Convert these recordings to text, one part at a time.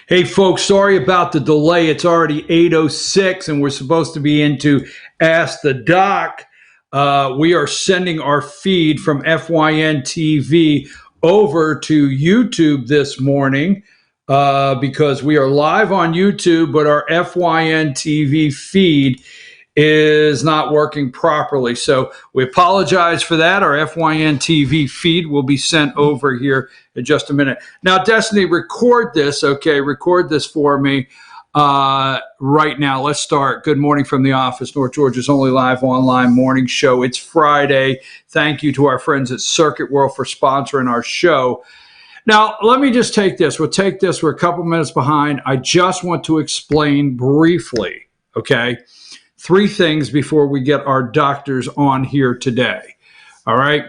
Hey folks, sorry about the delay. It's already 8:06 and we're supposed to be into Ask the Doc. We are sending our feed from FYNTV over to YouTube this morning because we are live on YouTube, but our FYNTV feed is not working properly. So we apologize for that. Our FYN TV feed will be sent over here in just a minute. Now, Destiny, record this, okay? Record this for me right now. Let's start. Good morning from the office, North Georgia's only live online morning show. It's Friday. Thank you to our friends at Circuit World for sponsoring our show. Now, let me just take this. We'll take this. We're a couple minutes behind. I just want to explain briefly, okay? 3 things before we get our doctors on here today. All right.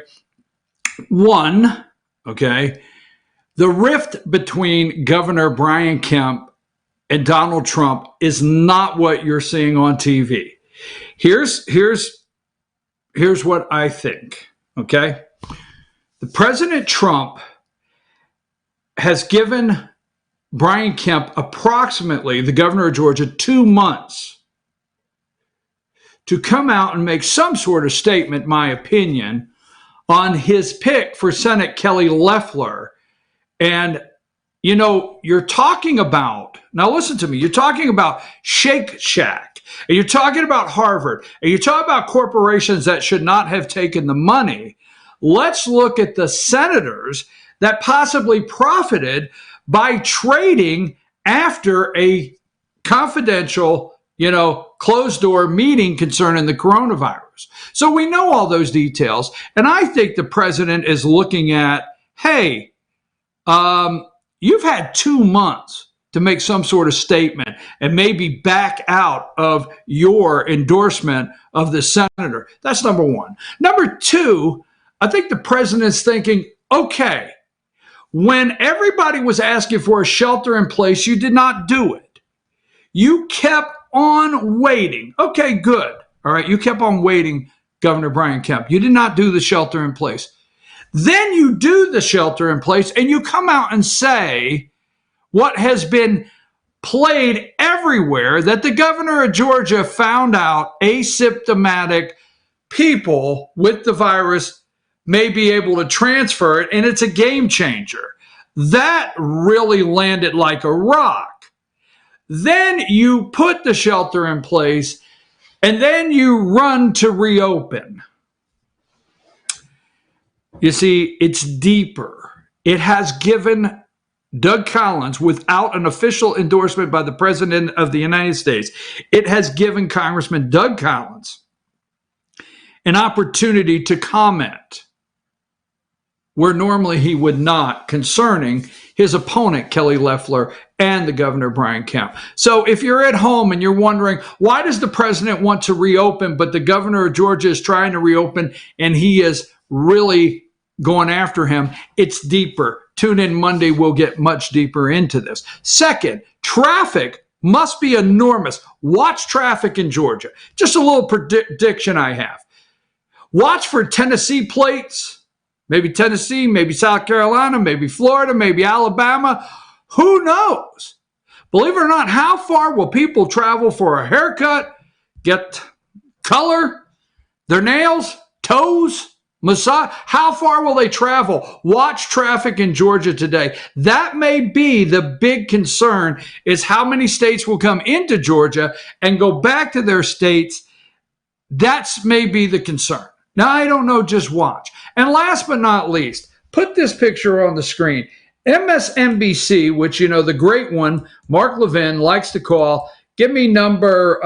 1, okay, the rift between Governor Brian Kemp and Donald Trump is not what you're seeing on TV. Here's what I think, okay? The President Trump has given Brian Kemp approximately, the governor of Georgia, 2 months to come out and make some sort of statement, my opinion, on his pick for Senate, Kelly Loeffler. And, you know, you're talking about, now listen to me, you're talking about Shake Shack, and you're talking about Harvard, and you're talking about corporations that should not have taken the money. Let's look at the senators that possibly profited by trading after a confidential, closed door meeting concerning the coronavirus. So we know all those details. And I think the president is looking at, hey, you've had 2 months to make some sort of statement and maybe back out of your endorsement of the senator. That's number 1. Number 2, I think the president's thinking, okay, when everybody was asking for a shelter in place, you did not do it. You kept on waiting. Okay, good. All right, you kept on waiting, Governor Brian Kemp. You did not do the shelter in place. Then you do the shelter in place and you come out and say what has been played everywhere, that the governor of Georgia found out asymptomatic people with the virus may be able to transfer it, and it's a game changer. That really landed like a rock. Then you put the shelter in place, and then you run to reopen. You see, it's deeper. It has given Doug Collins, without an official endorsement by the President of the United States, it has given Congressman Doug Collins an opportunity to comment where normally he would not, concerning his opponent, Kelly Loeffler, and the governor, Brian Kemp. So if you're at home and you're wondering, why does the president want to reopen, but the governor of Georgia is trying to reopen and he is really going after him, it's deeper. Tune in Monday, we'll get much deeper into this. Second, traffic must be enormous. Watch traffic in Georgia. Just a little prediction I have. Watch for Tennessee plates. Maybe Tennessee, maybe South Carolina, maybe Florida, maybe Alabama. Who knows? Believe it or not, how far will people travel for a haircut, get color, their nails, toes, massage? How far will they travel? Watch traffic in Georgia today. That may be the big concern, is how many states will come into Georgia and go back to their states. That's maybe the concern. Now, I don't know, just watch. And last but not least, put this picture on the screen. MSNBC, which, the great one, Mark Levin, likes to call, give me number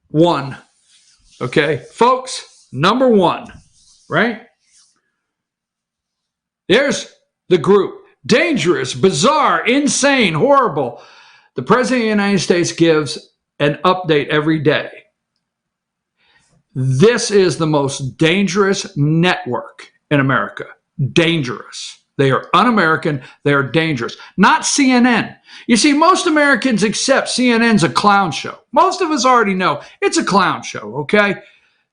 1. Okay, folks, number 1, right? There's the group. Dangerous, bizarre, insane, horrible. The President of the United States gives an update every day. This is the most dangerous network in America. Dangerous. They are un-American. They are dangerous. Not CNN. You see, most Americans accept CNN's a clown show. Most of us already know it's a clown show, okay?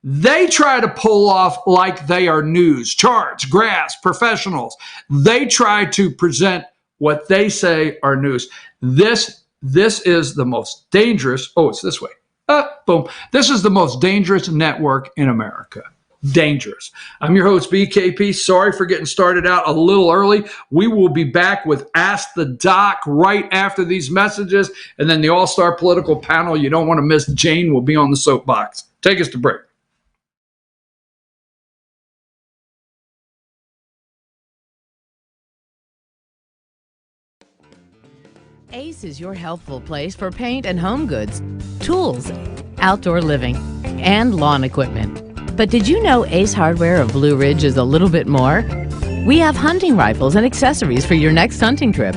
They try to pull off like they are news, charts, graphs, professionals. They try to present what they say are news. This is the most dangerous. Oh, it's this way. Boom. This is the most dangerous network in America. Dangerous. I'm your host, BKP. Sorry for getting started out a little early. We will be back with Ask the Doc right after these messages, and then the all-star political panel you don't want to miss. Jane will be on the soapbox. Take us to break. Ace is your helpful place for paint and home goods, tools, outdoor living, and lawn equipment. But did you know Ace Hardware of Blue Ridge is a little bit more? We have hunting rifles and accessories for your next hunting trip.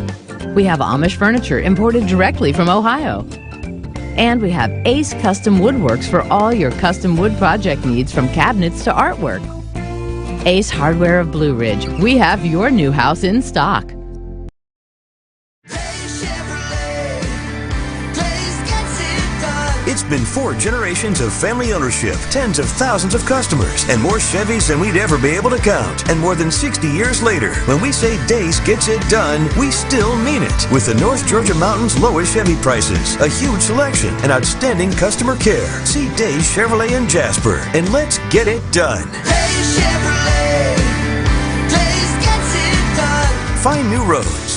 We have Amish furniture imported directly from Ohio. And we have Ace Custom Woodworks for all your custom wood project needs, from cabinets to artwork. Ace Hardware of Blue Ridge. We have your new house in stock. It's been 4 generations of family ownership, tens of thousands of customers, and more Chevys than we'd ever be able to count. And more than 60 years later, when we say Days gets it done, we still mean it. With the North Georgia Mountains lowest Chevy prices, a huge selection, and outstanding customer care. See Days Chevrolet in Jasper, and let's get it done. Days Chevrolet. Days gets it done. Find new roads.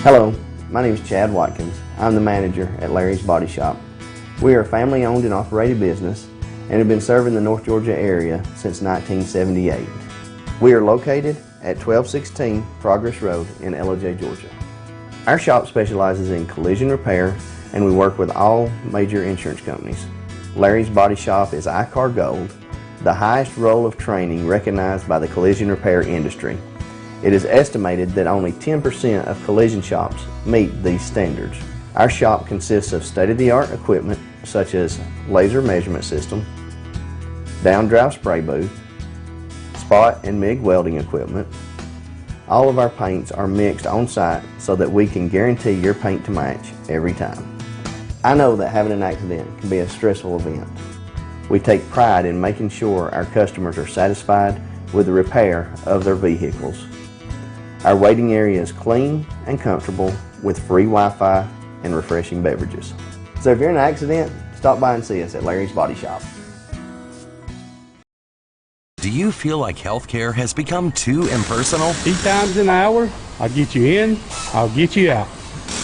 Hello, my name is Chad Watkins. I'm the manager at Larry's Body Shop. We are a family-owned and operated business and have been serving the North Georgia area since 1978. We are located at 1216 Progress Road in LOJ, Georgia. Our shop specializes in collision repair, and we work with all major insurance companies. Larry's Body Shop is ICAR Gold, the highest role of training recognized by the collision repair industry. It is estimated that only 10% of collision shops meet these standards. Our shop consists of state-of-the-art equipment such as laser measurement system, down-drive spray booth, spot and MIG welding equipment. All of our paints are mixed on-site so that we can guarantee your paint to match every time. I know that having an accident can be a stressful event. We take pride in making sure our customers are satisfied with the repair of their vehicles. Our waiting area is clean and comfortable with free Wi-Fi and refreshing beverages. So if you're in an accident, stop by and see us at Larry's Body Shop. Do you feel like healthcare has become too impersonal? 8 times an hour, I'll get you in, I'll get you out.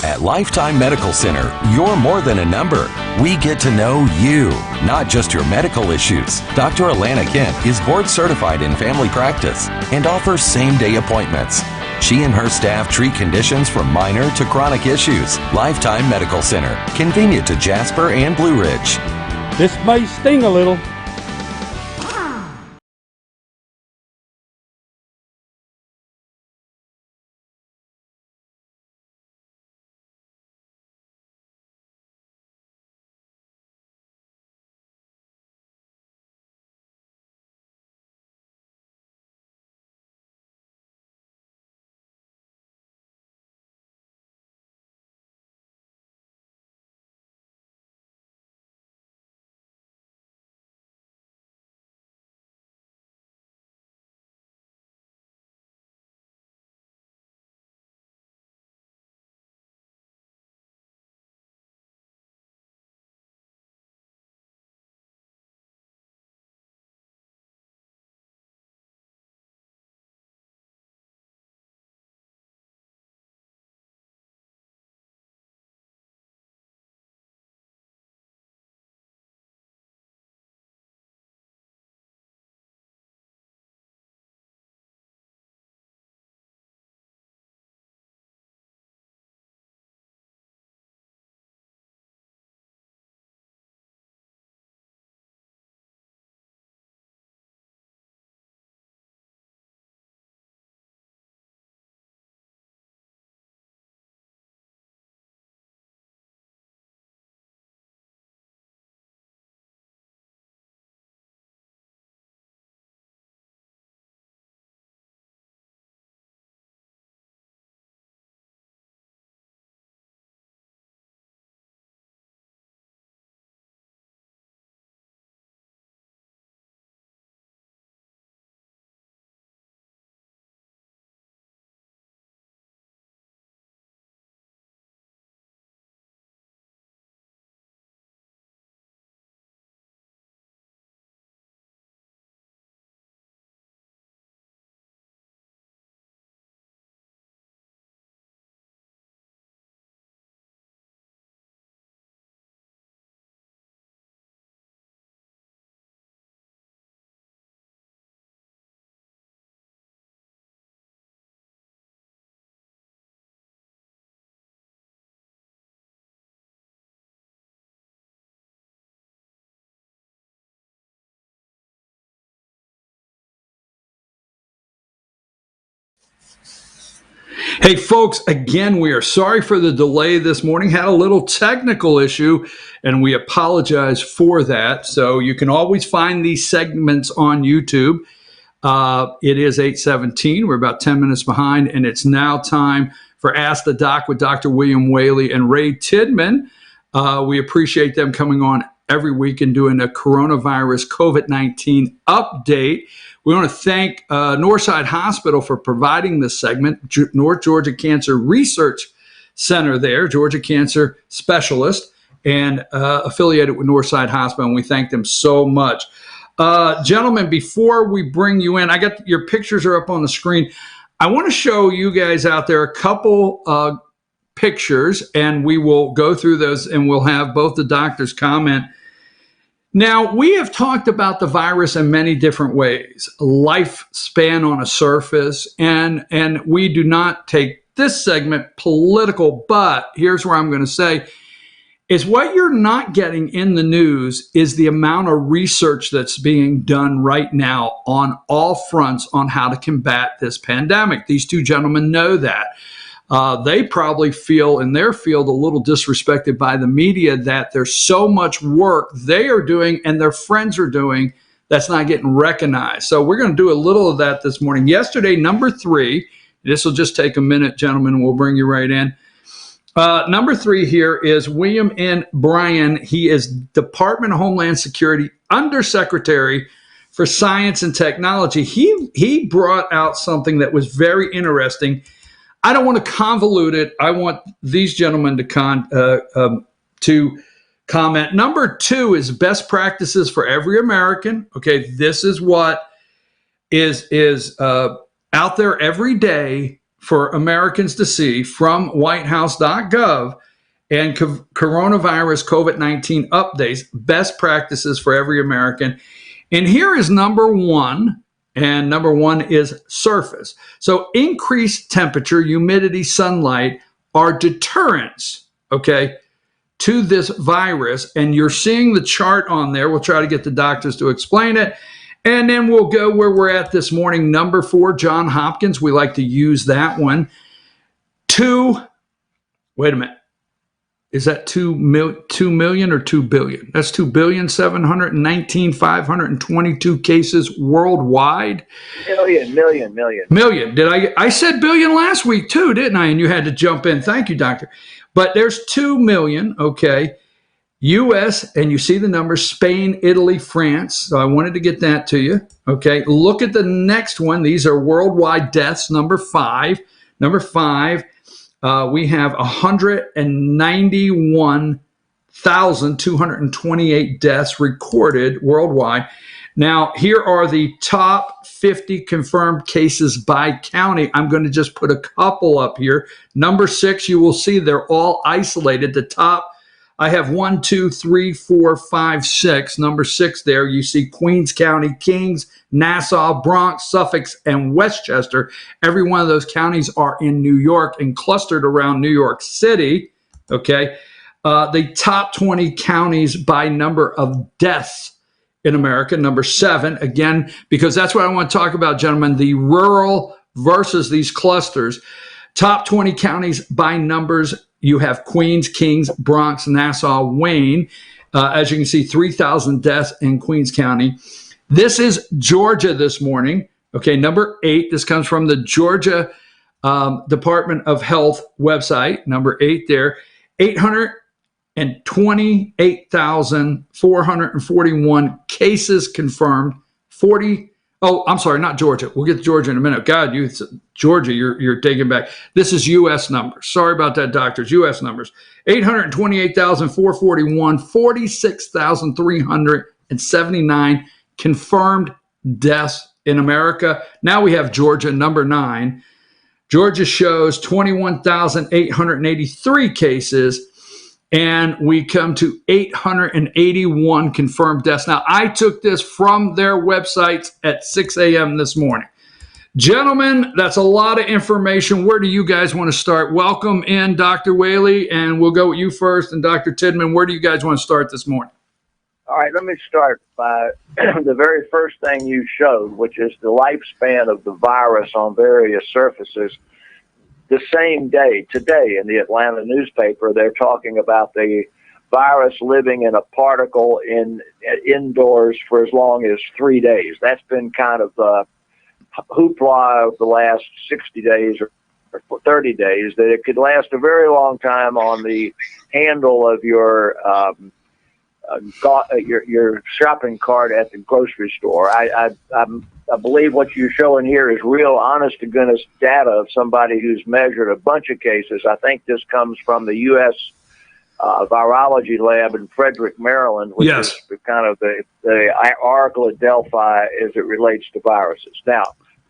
At Lifetime Medical Center, you're more than a number. We get to know you, not just your medical issues. Dr. Alana Kent is board certified in family practice and offers same-day appointments. She and her staff treat conditions from minor to chronic issues. Lifetime Medical Center, convenient to Jasper and Blue Ridge. This may sting a little, Hey, folks, again, we are sorry for the delay this morning. Had a little technical issue, and we apologize for that. So you can always find these segments on YouTube. It is 8:17. We're about 10 minutes behind, and it's now time for Ask the Doc with Dr. William Whaley and Ray Tidman. We appreciate them coming on every week and doing a coronavirus COVID-19 update. We want to thank Northside Hospital for providing this segment, North Georgia Cancer Research Center there, Georgia Cancer Specialist, and affiliated with Northside Hospital, and we thank them so much. Gentlemen, before we bring you in, I got your pictures are up on the screen. I want to show you guys out there a couple pictures, and we will go through those, and we'll have both the doctors comment. Now, we have talked about the virus in many different ways, lifespan on a surface, and we do not take this segment political, but here's where I'm going to say is what you're not getting in the news is the amount of research that's being done right now on all fronts on how to combat this pandemic. These two gentlemen know that. They probably feel in their field a little disrespected by the media that there's so much work they are doing and their friends are doing that's not getting recognized. So we're going to do a little of that this morning. Yesterday, number 3, this will just take a minute, gentlemen, we'll bring you right in. Number 3 here is William N. Bryan. He is Department of Homeland Security Undersecretary for Science and Technology. He brought out something that was very interesting. I don't want to convolute it. I want these gentlemen to comment. Number 2 is best practices for every American. Okay, this is what is out there every day for Americans to see from whitehouse.gov and coronavirus COVID-19 updates, best practices for every American. And here is number 1. And number 1 is surface. So increased temperature, humidity, sunlight are deterrents, okay, to this virus. And you're seeing the chart on there. We'll try to get the doctors to explain it. And then we'll go where we're at this morning. Number 4, Johns Hopkins. We like to use that one. 2, wait a minute. Is that 2 million or 2 billion? That's 2,719,522 cases worldwide. Million. I said billion last week too, didn't I? And you had to jump in. Thank you, doctor. But there's 2 million, okay. U.S., and you see the numbers, Spain, Italy, France. So I wanted to get that to you, okay. Look at the next one. These are worldwide deaths, number 5. Number 5. We have 191,228 deaths recorded worldwide. Now, here are the top 50 confirmed cases by county. I'm going to just put a couple up here. Number 6, you will see they're all isolated. The top, I have 1, 2, 3, 4, 5, 6. Number 6 there, you see Queens County, Kings, Nassau, Bronx, Suffolk, and Westchester. Every one of those counties are in New York and clustered around New York City, okay? The top 20 counties by number of deaths in America, number 7, again, because that's what I want to talk about, gentlemen, the rural versus these clusters. Top 20 counties by numbers, you have Queens, Kings, Bronx, Nassau, Wayne. As you can see, 3,000 deaths in Queens County. This is Georgia this morning. Okay, number 8. This comes from the Georgia Department of Health website. Number 8 there. 828,441 cases confirmed. I'm sorry, not Georgia. We'll get to Georgia in a minute. God, Georgia, you're taking back. This is U.S. numbers. Sorry about that, doctors. U.S. numbers. 828,441, 46,379 confirmed deaths in America. Now we have Georgia, number 9. Georgia shows 21,883 cases, and we come to 881 confirmed deaths. Now, I took this from their websites at 6 a.m. this morning. Gentlemen, that's a lot of information. Where do you guys want to start? Welcome in, Dr. Whaley, and we'll go with you first. And Dr. Tidman, where do you guys want to start this morning? All right, let me start by the very first thing you showed, which is the lifespan of the virus on various surfaces. the same day, today, in the Atlanta newspaper, they're talking about the virus living in a particle indoors for as long as 3 days. That's been kind of the hoopla of the last 60 days or 30 days, that it could last a very long time on the handle of your shopping cart at the grocery store. I believe what you're showing here is real, honest to goodness data of somebody who's measured a bunch of cases. I think this comes from the U.S. Virology lab in Frederick, Maryland, which Yes. is kind of the Oracle at Delphi as it relates to viruses. Now,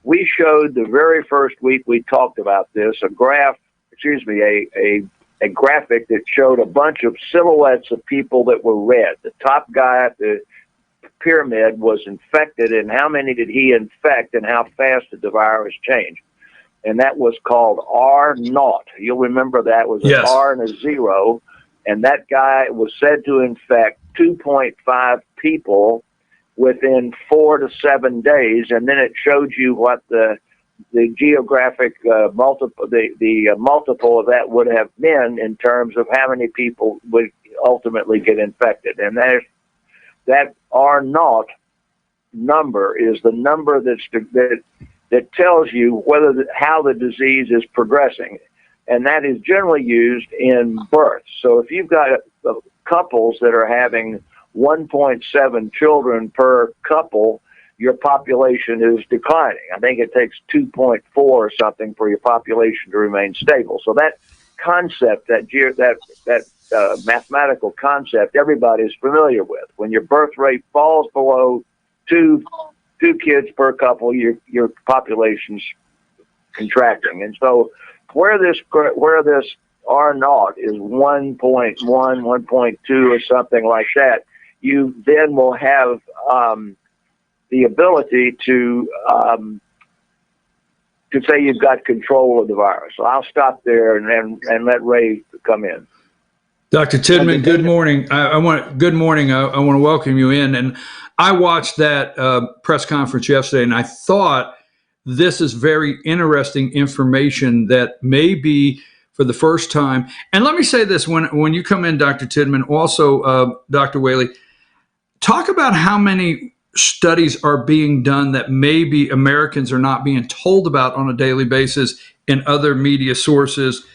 we showed the very first week we talked about this, a graphic that showed a bunch of silhouettes of people that were red. The top guy at the pyramid was infected, and how many did he infect, and how fast did the virus change? And that was called R0. You'll remember that was an R and a 0, and that guy was said to infect 2.5 people within 4 to 7 days, and then it showed you what the geographic multiple of that would have been in terms of how many people would ultimately get infected. And that R0 number is the number that tells you how the disease is progressing, and that is generally used in births. So if you've got couples that are having 1.7 children per couple, your population is declining. I think it takes 2.4 or something for your population to remain stable. So that concept, that mathematical concept, everybody's familiar with. When your birth rate falls below two kids per couple, your population's contracting. And so where this R0 is 1.1, 1.2 or something like that, you then will have the ability to say you've got control of the virus. So I'll stop there and let Ray come in. Dr. Tidman, good morning. I want to welcome you in. And I watched that press conference yesterday, and I thought this is very interesting information that may be for the first time. And let me say this, when you come in, Dr. Tidman, also Dr. Whaley, talk about how many studies are being done that maybe Americans are not being told about on a daily basis in other media sources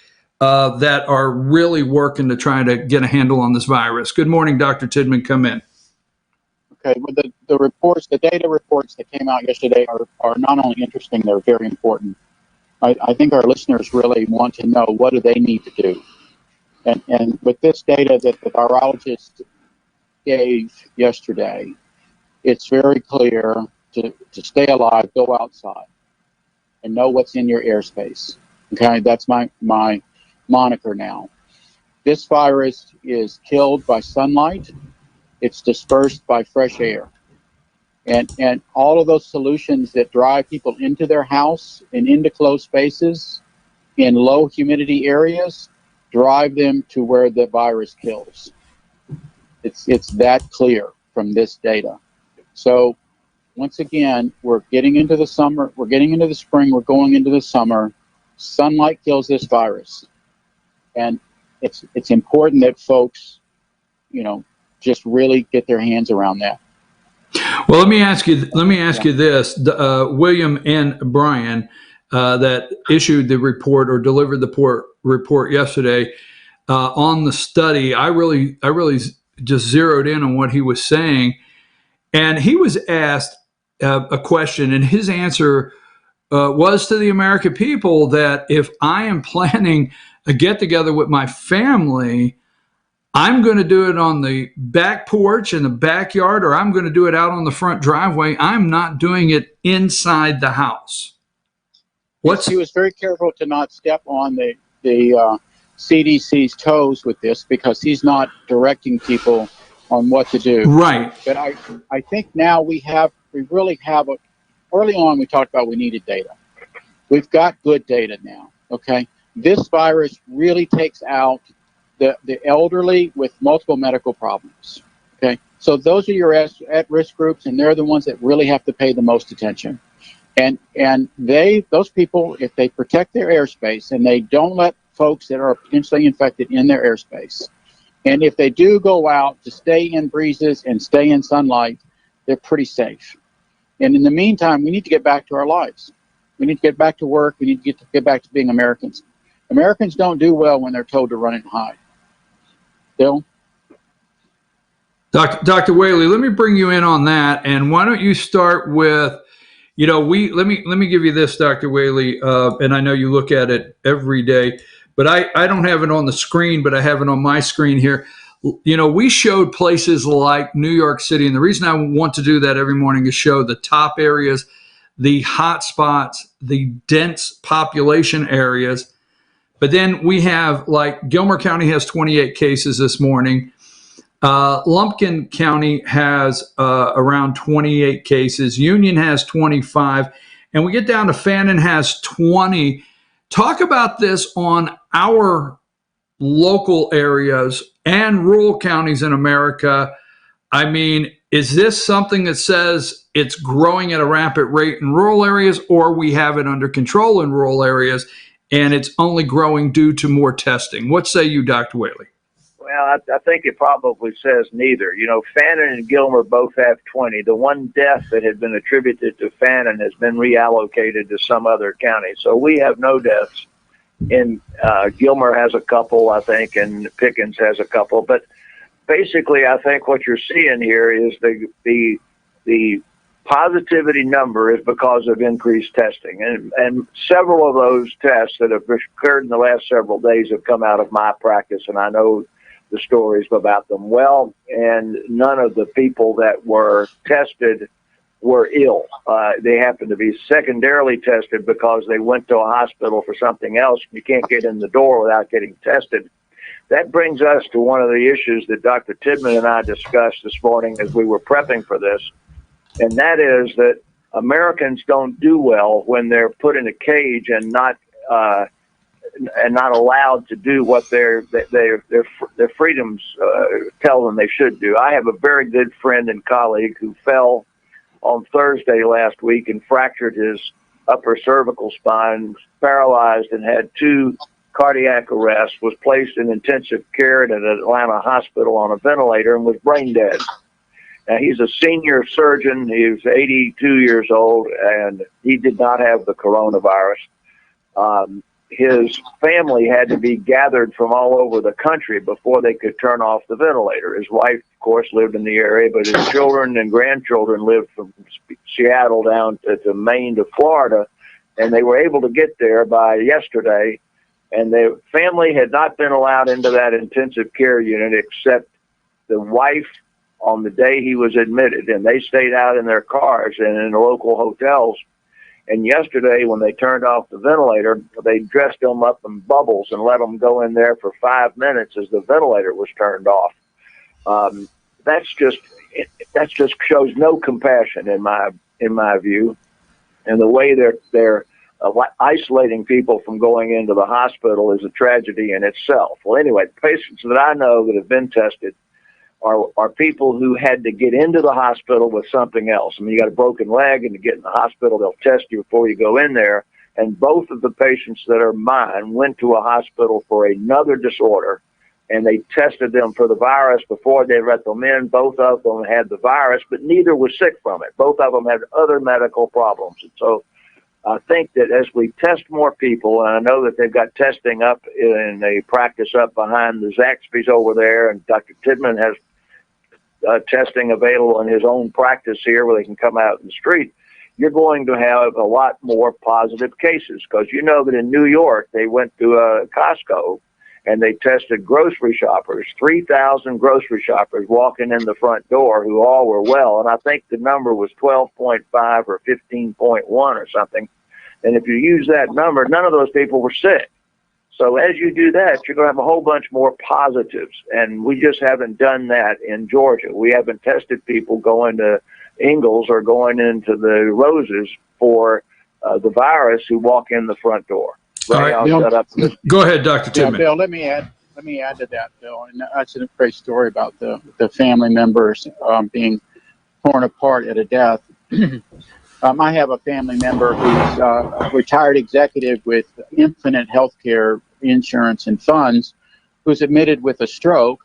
that are really working to try to get a handle on this virus. Good morning, Dr. Tidman. Come in. Okay, well, the data reports that came out yesterday are not only interesting, they're very important. I think our listeners really want to know, what do they need to do? And with this data that the virologist gave yesterday, it's very clear to stay alive, go outside, and know what's in your airspace. Okay, that's my moniker now. This virus is killed by sunlight. It's dispersed by fresh air. And all of those solutions that drive people into their house and into closed spaces in low humidity areas drive them to where the virus kills. It's that clear from this data. So once again, we're getting into the summer, we're getting into the spring, we're going into the summer. Sunlight kills this virus. And it's important that folks, just really get their hands around that. Well, let me ask you this. William and Brian that issued the report or delivered the report yesterday on the study, I really just zeroed in on what he was saying. And he was asked a question, and his answer was to the American people that if I am planning a get-together with my family, I'm going to do it on the back porch in the backyard, or I'm going to do it out on the front driveway. I'm not doing it inside the house. He was very careful to not step on the CDC's toes with this, because he's not directing people on what to do. Right. But I think now we really have early on we talked about we needed data. We've got good data now, okay? This virus really takes out the elderly with multiple medical problems, okay? So those are your at-risk groups, and they're the ones that really have to pay the most attention. And those people, if they protect their airspace and they don't let folks that are potentially infected in their airspace, and if they do go out to stay in breezes and stay in sunlight, they're pretty safe. And in the meantime, we need to get back to our lives. We need to get back to work. We need to get back to being Americans. Americans don't do well when they're told to run and hide. Bill? Dr. Whaley, let me bring you in on that. And why don't you start with, let me give you this, Dr. Whaley, and I know you look at it every day, but I don't have it on the screen, but I have it on my screen here. We showed places like New York City, and the reason I want to do that every morning is show the top areas, the hot spots, the dense population areas. But then we have, like, Gilmer County has 28 cases this morning. Lumpkin County has around 28 cases. Union has 25. And we get down to Fannin has 20. Talk about this on our local areas and rural counties in America. I mean, is this something that says it's growing at a rapid rate in rural areas, or we have it under control in rural areas and it's only growing due to more testing? What say you, Dr. Whaley? Well, I think it probably says neither. Fannin and Gilmer both have 20. The one death that had been attributed to Fannin has been reallocated to some other county. So we have no deaths. And Gilmer has a couple, I think, and Pickens has a couple. But basically, I think what you're seeing here is the positivity number is because of increased testing. And several of those tests that have occurred in the last several days have come out of my practice, and I know the stories about them well. And none of the people that were tested were ill. They happened to be secondarily tested because they went to a hospital for something else. You can't get in the door without getting tested. That brings us to one of the issues that Dr. Tidman and I discussed this morning as we were prepping for this, and that is that Americans don't do well when they're put in a cage and not allowed to do what their freedoms tell them they should do. I have a very good friend and colleague who fell on Thursday last week and fractured his upper cervical spine, paralyzed, and had 2 cardiac arrests, was placed in intensive care at an Atlanta hospital on a ventilator, and was brain dead. Now, he's a senior surgeon. He was 82 years old, and he did not have the coronavirus. His family had to be gathered from all over the country before they could turn off the ventilator. His wife, of course, lived in the area, but his children and grandchildren lived from Seattle down to Maine to Florida, and they were able to get there by yesterday. And the family had not been allowed into that intensive care unit except the wife on the day he was admitted, and they stayed out in their cars and in the local hotels. And yesterday, when they turned off the ventilator, they dressed him up in bubbles and let him go in there for 5 minutes as the ventilator was turned off. That just shows no compassion in my view, and the way they're isolating people from going into the hospital is a tragedy in itself. Well, anyway, the patients that I know that have been tested are people who had to get into the hospital with something else. I mean, you got a broken leg, and to get in the hospital, they'll test you before you go in there. And both of the patients that are mine went to a hospital for another disorder, and they tested them for the virus before they let them in. Both of them had the virus, but neither was sick from it. Both of them had other medical problems. And so I think that as we test more people, and I know that they've got testing up in a practice up behind the Zaxby's over there, and Dr. Tidman has testing available in his own practice here where they can come out in the street, you're going to have a lot more positive cases. Because you know that in New York, they went to a Costco and they tested grocery shoppers, 3,000 grocery shoppers walking in the front door who all were well. And I think the number was 12.5 or 15.1 or something. And if you use that number, none of those people were sick. So as you do that, you're going to have a whole bunch more positives. And we just haven't done that in Georgia. We haven't tested people going to Ingalls or going into the Roses for the virus who walk in the front door. All right, Bill, go ahead, Dr. Tidman. Yeah, Bill, let me add to that, Bill. And that's a great story about the family members being torn apart at a death. I have a family member who's a retired executive with infinite healthcare insurance and funds, who's admitted with a stroke.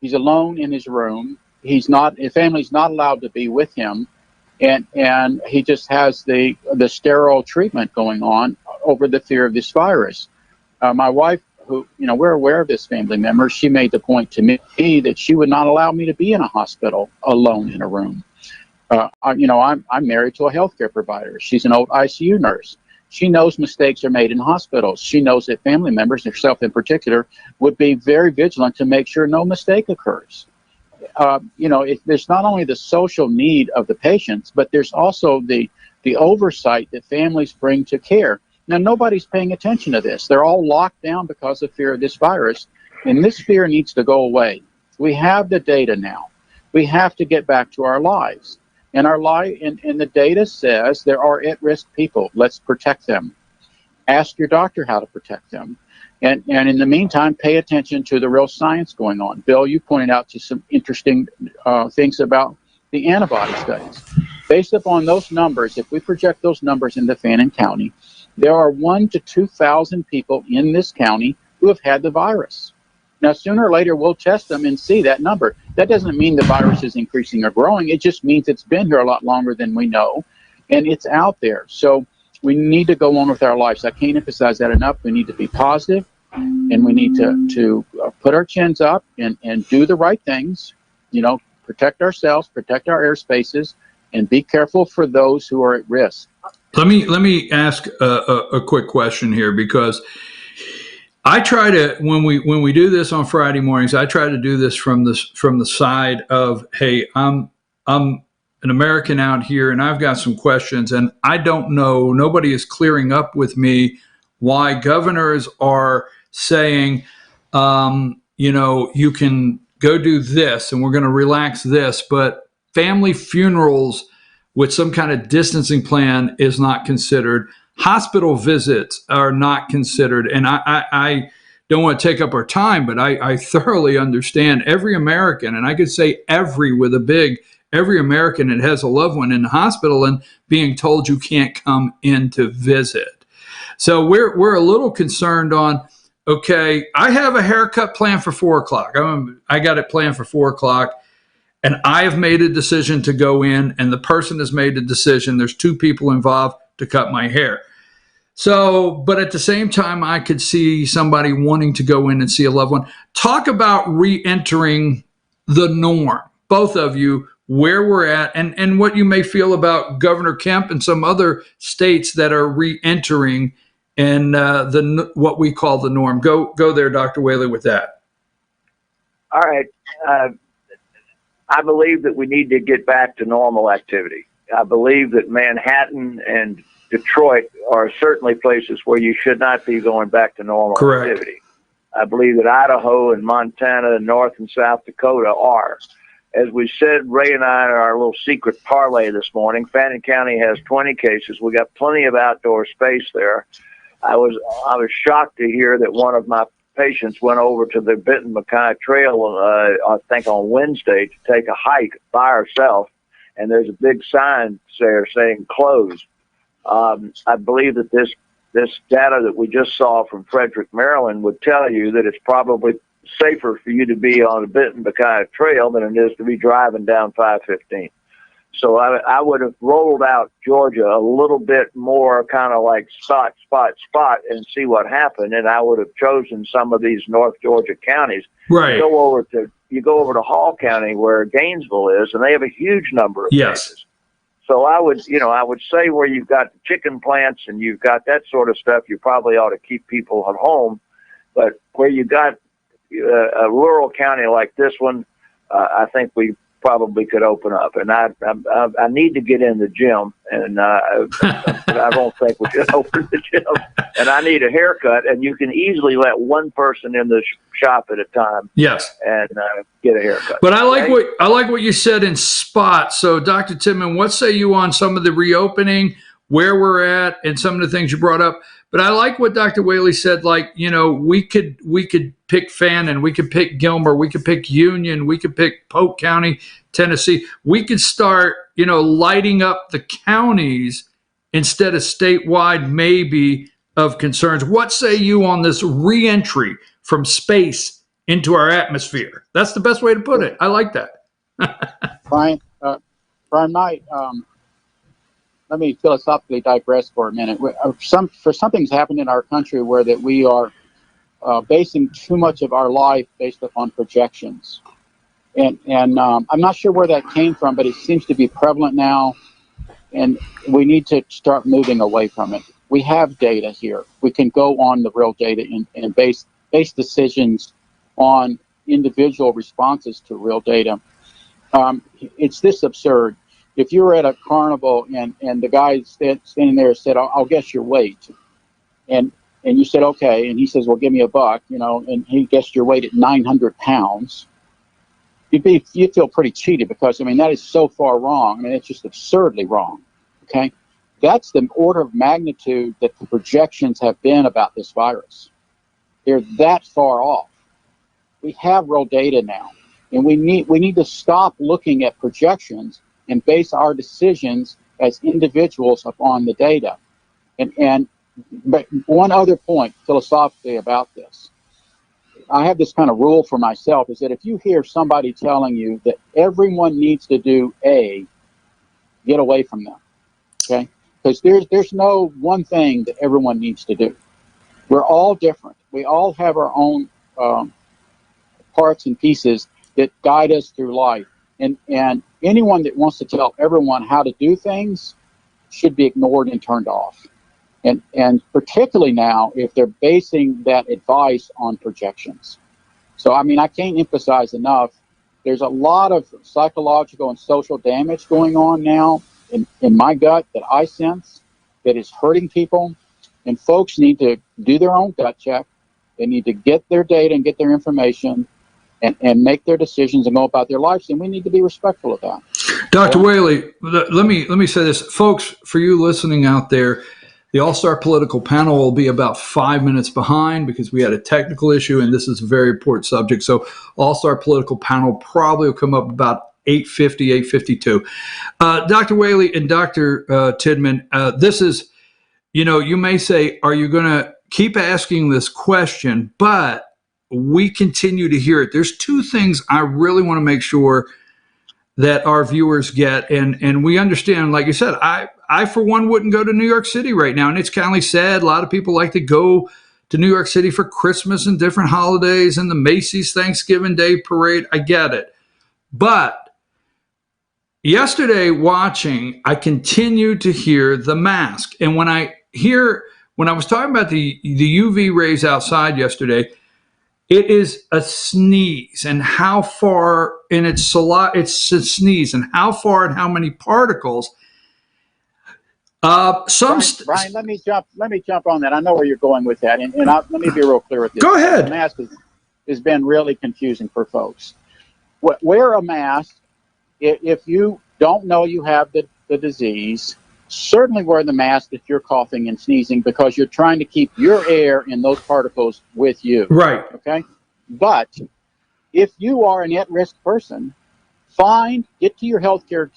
He's alone in his room. His family's not allowed to be with him, and he just has the sterile treatment going on over the fear of this virus. My wife, who, we're aware of this family member, she made the point to me that she would not allow me to be in a hospital alone in a room. I'm married to a healthcare provider. She's an old ICU nurse. She knows mistakes are made in hospitals. She knows that family members, herself in particular, would be very vigilant to make sure no mistake occurs. There's not only the social need of the patients, but there's also the oversight that families bring to care. Now, nobody's paying attention to this. They're all locked down because of fear of this virus, and this fear needs to go away. We have the data now. We have to get back to our lives. And the data says there are at-risk people. Let's protect them. Ask your doctor how to protect them. And in the meantime, pay attention to the real science going on. Bill, you pointed out to some interesting things about the antibody studies. Based upon those numbers, if we project those numbers into Fannin County, there are 1,000 to 2,000 people in this county who have had the virus. Now, sooner or later, we'll test them and see that number. That doesn't mean the virus is increasing or growing. It just means it's been here a lot longer than we know, and it's out there. So we need to go on with our lives. I can't emphasize that enough. We need to be positive, and we need to put our chins up and do the right things, protect ourselves, protect our airspaces, and be careful for those who are at risk. Let me ask a quick question here, because I try to, when we do this on Friday mornings, I try to do this from the side of, hey, I'm an American out here, and I've got some questions, and I don't know, nobody is clearing up with me why governors are saying, you can go do this, and we're going to relax this, but family funerals with some kind of distancing plan is not considered. Hospital visits are not considered. And I don't want to take up our time, but I thoroughly understand every American, and I could say every American that has a loved one in the hospital and being told you can't come in to visit. So we're a little concerned on, okay, I have a haircut planned for 4:00. I got it planned for 4:00. And I have made a decision to go in, and the person has made a decision. There's 2 people involved to cut my hair. So, but at the same time, I could see somebody wanting to go in and see a loved one. Talk about re-entering the norm, both of you, where we're at, and what you may feel about Governor Kemp and some other states that are re-entering and what we call the norm. Go there, Dr. Whaley, with that. All right. I believe that we need to get back to normal activity. I believe that Manhattan and Detroit are certainly places where you should not be going back to normal Correct. Activity. I believe that Idaho and Montana and North and South Dakota are. As we said, Ray and I, our little secret parlay this morning, Fannin County has 20 cases. We got plenty of outdoor space there. I was shocked to hear that one of my patients went over to the Benton Mackay Trail, I think on Wednesday, to take a hike by herself, and there's a big sign there saying closed. I believe that this data that we just saw from Frederick, Maryland, would tell you that it's probably safer for you to be on the Benton Mackay Trail than it is to be driving down 515. So I would have rolled out Georgia a little bit more, kind of like spot, and see what happened. And I would have chosen some of these North Georgia counties. Right. You go over to Hall County, where Gainesville is, and they have a huge number of cases. So I would say where you've got the chicken plants and you've got that sort of stuff, you probably ought to keep people at home. But where you got a rural county like this one, I think we probably could open up. And I need to get in the gym, and I don't think we should open the gym. And I need a haircut, and you can easily let one person in the shop at a time. Yes. And get a haircut. But I like what you said in spots. So, Dr. Timmon, what say you on some of the reopening? where we're at and some of the things you brought up. But I like what Dr. Whaley said. Like, you know, we could pick Fannin, we could pick Gilmer, we could pick Union, we could pick Polk County, Tennessee. We could start, you know, lighting up the counties instead of statewide, maybe, of concerns. What say you on this reentry from space into our atmosphere? That's the best way to put it. I like that. Brian, let me philosophically digress for a minute. Something's happened in our country where that we are basing too much of our life based upon projections, and I'm not sure where that came from, but it seems to be prevalent now, and we need to start moving away from it. We have data here. We can go on the real data and base decisions on individual responses to real data. It's this absurd. If you were at a carnival and the guy standing there said, I'll guess your weight. And you said, okay. And he says, well, give me $1, you know, and he guessed your weight at 900 pounds. You'd feel pretty cheated because, I mean, that is so far wrong. I mean, it's just absurdly wrong. Okay. That's the order of magnitude that the projections have been about this virus. They're that far off. We have real data now, and we need to stop looking at projections and base our decisions as individuals upon the data. But one other point philosophically about this, I have this kind of rule for myself, is that if you hear somebody telling you that everyone needs to do A, get away from them, okay? Because there's no one thing that everyone needs to do. We're all different. We all have our own parts and pieces that guide us through life. And anyone that wants to tell everyone how to do things should be ignored and turned off. And particularly now, if they're basing that advice on projections. So, I mean, I can't emphasize enough, there's a lot of psychological and social damage going on now in my gut that I sense that is hurting people. And folks need to do their own gut check. They need to get their data and get their information and make their decisions and go about their lives, and we need to be respectful of that. Dr. Whaley, let me say this. Folks, for you listening out there, the All-Star Political Panel will be about 5 minutes behind because we had a technical issue, and this is a very important subject. So All-Star Political Panel probably will come up about 8:50, 8:52. Dr. Whaley and Dr. Tidman, this is, you know, you may say, are you going to keep asking this question? But we continue to hear it. There's two things I really want to make sure that our viewers get. And we understand, like you said, I for one wouldn't go to New York City right now. And it's kind of sad. A lot of people like to go to New York City for Christmas and different holidays and the Macy's Thanksgiving Day parade. I get it. But yesterday watching, I continued to hear the mask. And when I was talking about the UV rays outside yesterday, it is a sneeze, and how far, and it's a sneeze, and how far and how many particles. Brian, let me jump on that. I know where you're going with that, and let me be real clear with this. Go ahead. The mask has been really confusing for folks. Wear a mask if you don't know you have the disease. Certainly wear the mask if you're coughing and sneezing because you're trying to keep your air and those particles with you. Right. Okay. But if you are an at-risk person, get to your healthcare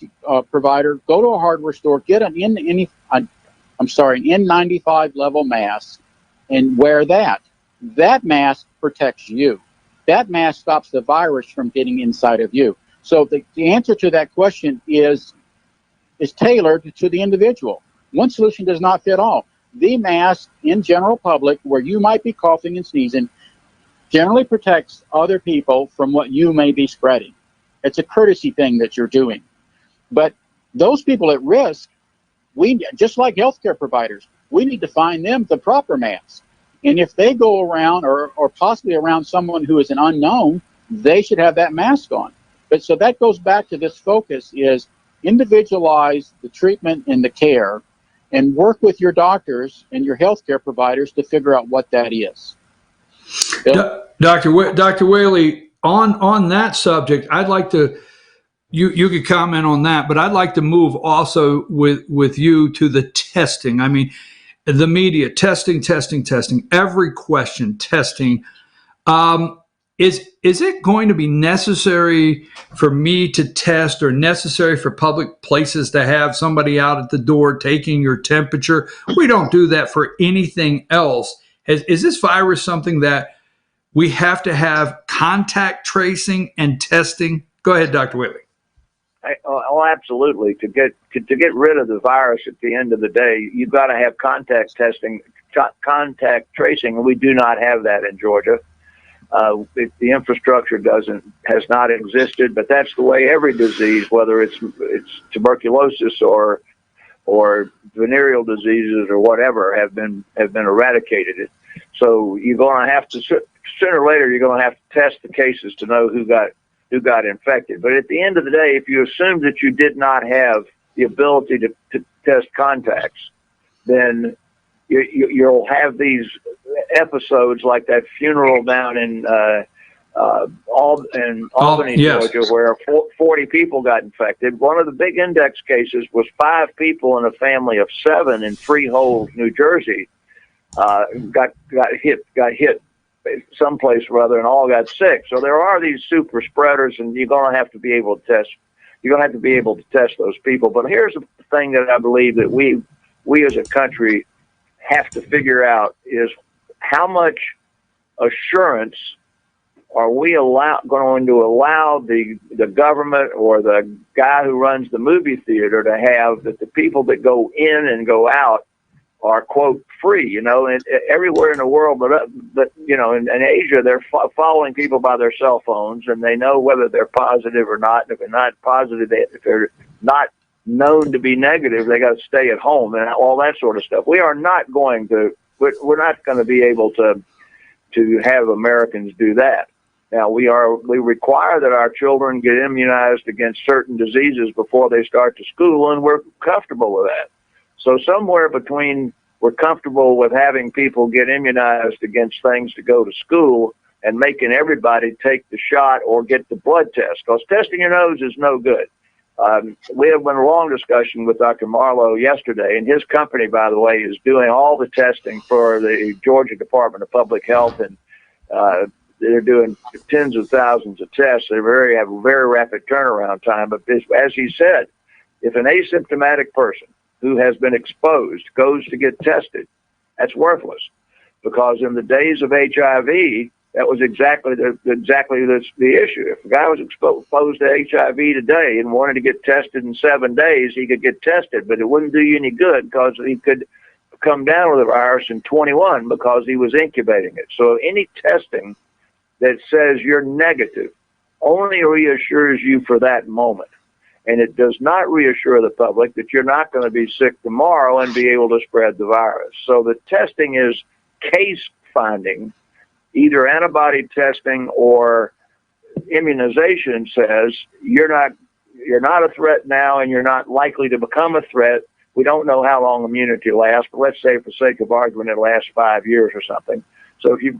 provider, go to a hardware store, get an N95 level mask and wear that. That mask protects you. That mask stops the virus from getting inside of you. So the answer to that question is tailored to the individual. One solution does not fit all. The mask in general public, where you might be coughing and sneezing, generally protects other people from what you may be spreading. It's a courtesy thing that you're doing. But those people at risk, just like healthcare providers, we need to find them the proper mask. And if they go around or possibly around someone who is an unknown, they should have that mask on. But so that goes back to this focus is individualize the treatment and the care and work with your doctors and your healthcare providers to figure out what that is. Dr. Whaley, on that subject, I'd like to you could comment on that, but I'd like to move also with you to the testing. I mean, the media testing, every question testing. Is it going to be necessary for me to test, or necessary for public places to have somebody out at the door taking your temperature? We don't do that for anything else. Is this virus something that we have to have contact tracing and testing? Go ahead, Dr. Whitley. Oh, absolutely. To get rid of the virus at the end of the day, you've got to have contact testing, contact tracing, and we do not have that in Georgia. The infrastructure has not existed, but that's the way every disease, whether it's tuberculosis or venereal diseases or whatever, have been eradicated. So you're going to have to, sooner or later, you're going to have to test the cases to know who got infected. But at the end of the day, if you assume that you did not have the ability to test contacts, then you'll have these episodes like that funeral down in Albany, yes, Georgia, where 40 people got infected. One of the big index cases was 5 people in a family of 7 in Freehold, New Jersey, got hit someplace or other, and all got sick. So there are these super spreaders, and you're going to have to be able to test. You're going to have to be able to test those people. But here's the thing that I believe that we as a country have to figure out is how much assurance are we going to allow the government or the guy who runs the movie theater to have that the people that go in and go out are, quote, free, you know, and everywhere in the world, but you know, in Asia, they're following people by their cell phones, and they know whether they're positive or not. And if they're not positive, if they're not known to be negative, they got to stay at home and all that sort of stuff. We're not going to be able to have Americans do that. Now, we require that our children get immunized against certain diseases before they start to school, and we're comfortable with that. So somewhere between we're comfortable with having people get immunized against things to go to school and making everybody take the shot or get the blood test, because testing your nose is no good. We had a long discussion with Dr. Marlowe yesterday, and his company, by the way, is doing all the testing for the Georgia Department of Public Health, and they're doing tens of thousands of tests. They have a very rapid turnaround time. But as he said, if an asymptomatic person who has been exposed goes to get tested, that's worthless, because in the days of HIV, that was exactly the issue. If a guy was exposed to HIV today and wanted to get tested in 7 days, he could get tested, but it wouldn't do you any good, because he could come down with the virus in 21 because he was incubating it. So any testing that says you're negative only reassures you for that moment. And it does not reassure the public that you're not going to be sick tomorrow and be able to spread the virus. So the testing is case finding. Either antibody testing or immunization says you're not a threat now, and you're not likely to become a threat. We don't know how long immunity lasts, but let's say for sake of argument it lasts 5 years or something. So if you've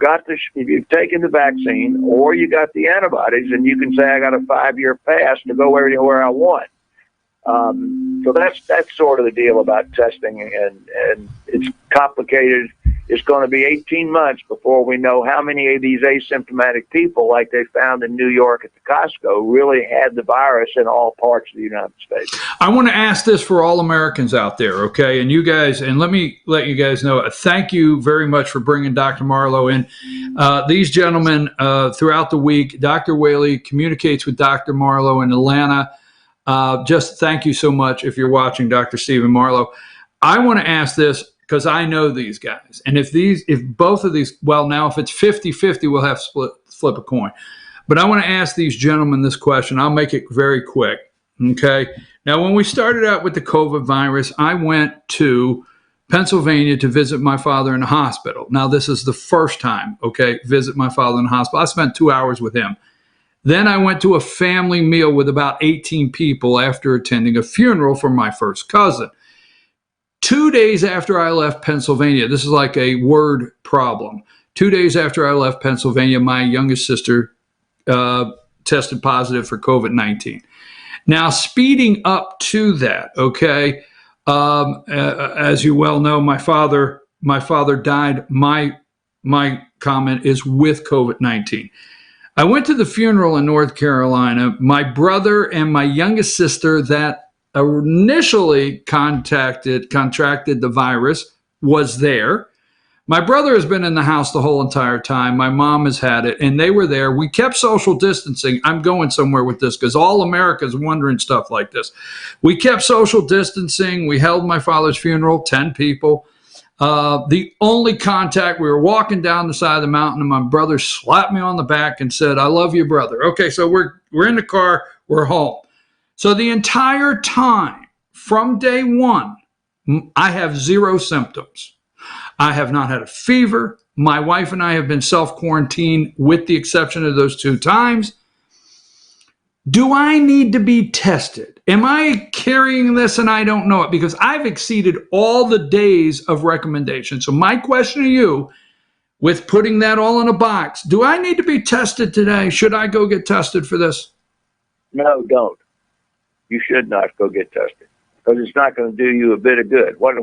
taken the vaccine or you got the antibodies, and you can say I got a 5-year pass to go anywhere I want. So that's sort of the deal about testing, and it's complicated. It's going to be 18 months before we know how many of these asymptomatic people, like they found in New York at the Costco, really had the virus in all parts of the United States. I want to ask this for all Americans out there, okay? And you guys, and let me let you guys know, thank you very much for bringing Dr. Marlowe in. These gentlemen, throughout the week, Dr. Whaley communicates with Dr. Marlowe in Atlanta. Just thank you so much if you're watching, Dr. Stephen Marlowe. I want to ask this, because I know these guys. And if both of these, well, now if it's 50-50, we'll have to flip a coin. But I want to ask these gentlemen this question. I'll make it very quick, okay? Now, when we started out with the COVID virus, I went to Pennsylvania to visit my father in the hospital. Now, this is the first time, okay, visit my father in the hospital. I spent 2 hours with him. Then I went to a family meal with about 18 people after attending a funeral for my first cousin. 2 days after I left Pennsylvania, this is like a word problem. 2 days after I left Pennsylvania, my youngest sister tested positive for COVID-19. Now, speeding up to that, okay, as you well know, my father died. My comment is with COVID-19. I went to the funeral in North Carolina. My brother and my youngest sister that initially contracted the virus was there. My brother has been in the house the whole entire time. My mom has had it, and they were there. We kept social distancing. I'm going somewhere with this because all America's wondering stuff like this. We kept social distancing. We held my father's funeral, 10 people. The only contact, we were walking down the side of the mountain, and my brother slapped me on the back and said, "I love you, brother." Okay, so we're in the car, we're home. So the entire time from day one, I have zero symptoms. I have not had a fever. My wife and I have been self-quarantined with the exception of those 2 times. Do I need to be tested? Am I carrying this and I don't know it? Because I've exceeded all the days of recommendation. So my question to you, with putting that all in a box, do I need to be tested today? Should I go get tested for this? No, don't. You should not go get tested because it's not going to do you a bit of good. What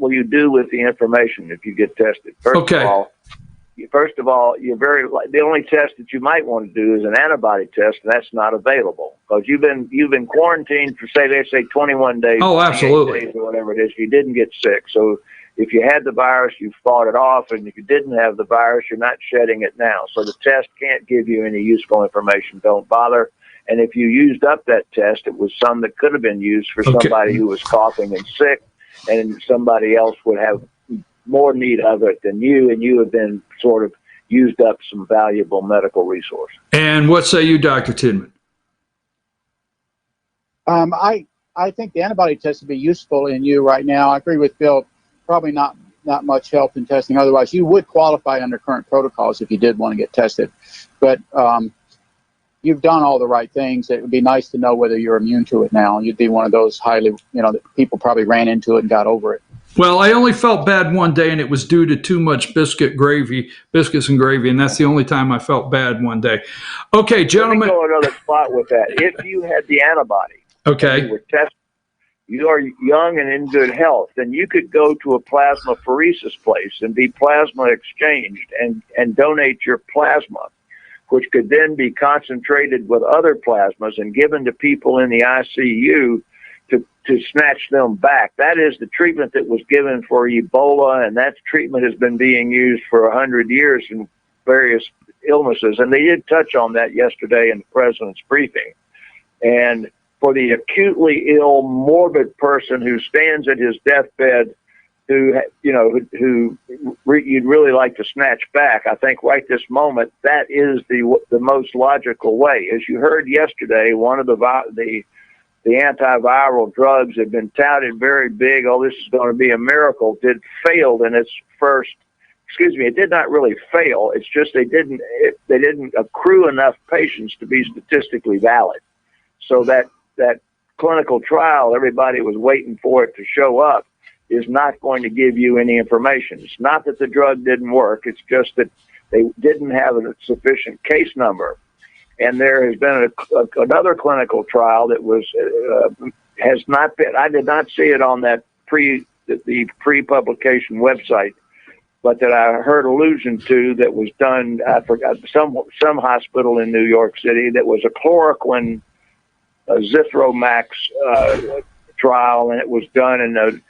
will you do with the information if you get tested? First of all, the only test that you might want to do is an antibody test, and that's not available because you've been quarantined for they say 21 days. Oh, absolutely. Days or whatever it is. You didn't get sick, so if you had the virus, you fought it off, and if you didn't have the virus, you're not shedding it now. So the test can't give you any useful information. Don't bother. And if you used up that test, it was some that could have been used for somebody who was coughing and sick, and somebody else would have more need of it than you, and you have been sort of used up some valuable medical resource. And what say you, Dr. Tidman? I think the antibody test would be useful in you right now. I agree with Bill. Probably not much help in testing. Otherwise, you would qualify under current protocols if you did want to get tested. But you've done all the right things. It would be nice to know whether you're immune to it now. You'd be one of those that people probably ran into it and got over it. Well, I only felt bad one day, and it was due to too much biscuits and gravy, and that's the only time I felt bad one day. Okay, gentlemen. Let me go another spot with that. If you had the antibody, okay, you were tested, you are young and in good health, then you could go to a plasmapheresis place and be plasma exchanged and donate your plasma, which could then be concentrated with other plasmas and given to people in the ICU to snatch them back. That is the treatment that was given for Ebola, and that treatment has been being used for 100 years in various illnesses. And they did touch on that yesterday in the president's briefing. And for the acutely ill, morbid person who stands at his deathbed, who you'd really like to snatch back, I think right this moment, that is the most logical way. As you heard yesterday, one of the antiviral drugs have been touted very big. Oh, this is going to be a miracle. Failed in its first. Excuse me. It did not really fail. It's just they didn't accrue enough patients to be statistically valid. So that clinical trial, everybody was waiting for it to show up, is not going to give you any information. It's not that the drug didn't work. It's just that they didn't have a sufficient case number. And there has been another clinical trial that has not been. I did not see it on the pre-publication website, but that I heard allusion to that was done. I forgot some hospital in New York City that was a chloroquine Zithromax trial, and it was done in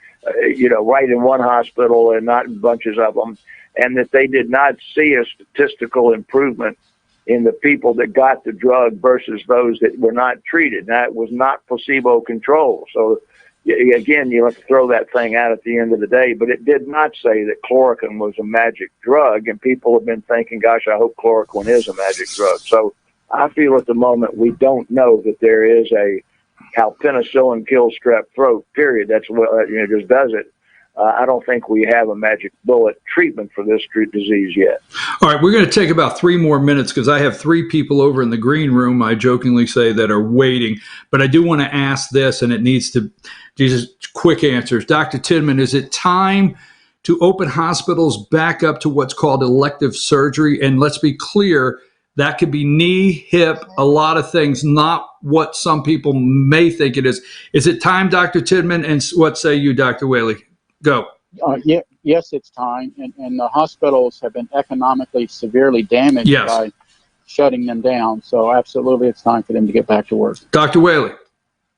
right in one hospital and not in bunches of them, and that they did not see a statistical improvement in the people that got the drug versus those that were not treated. That was not placebo controlled. So again, you have to throw that thing out at the end of the day, but it did not say that chloroquine was a magic drug, and people have been thinking, gosh, I hope chloroquine is a magic drug. So I feel at the moment we don't know that there is how penicillin kills strep throat, period. That's what just does it. I don't think we have a magic bullet treatment for this disease yet. All right, we're going to take about 3 more minutes because I have 3 people over in the green room, I jokingly say, that are waiting. But I do want to ask this, and it needs to just quick answers. Dr. Tidman, is it time to open hospitals back up to what's called elective surgery? And let's be clear, That could be knee, hip, a lot of things, not what some people may think it is. Is it time, Dr. Tidman? And what say you, Dr. Whaley? Go. Yes, it's time. And the hospitals have been economically severely damaged by shutting them down. So absolutely, it's time for them to get back to work. Dr. Whaley.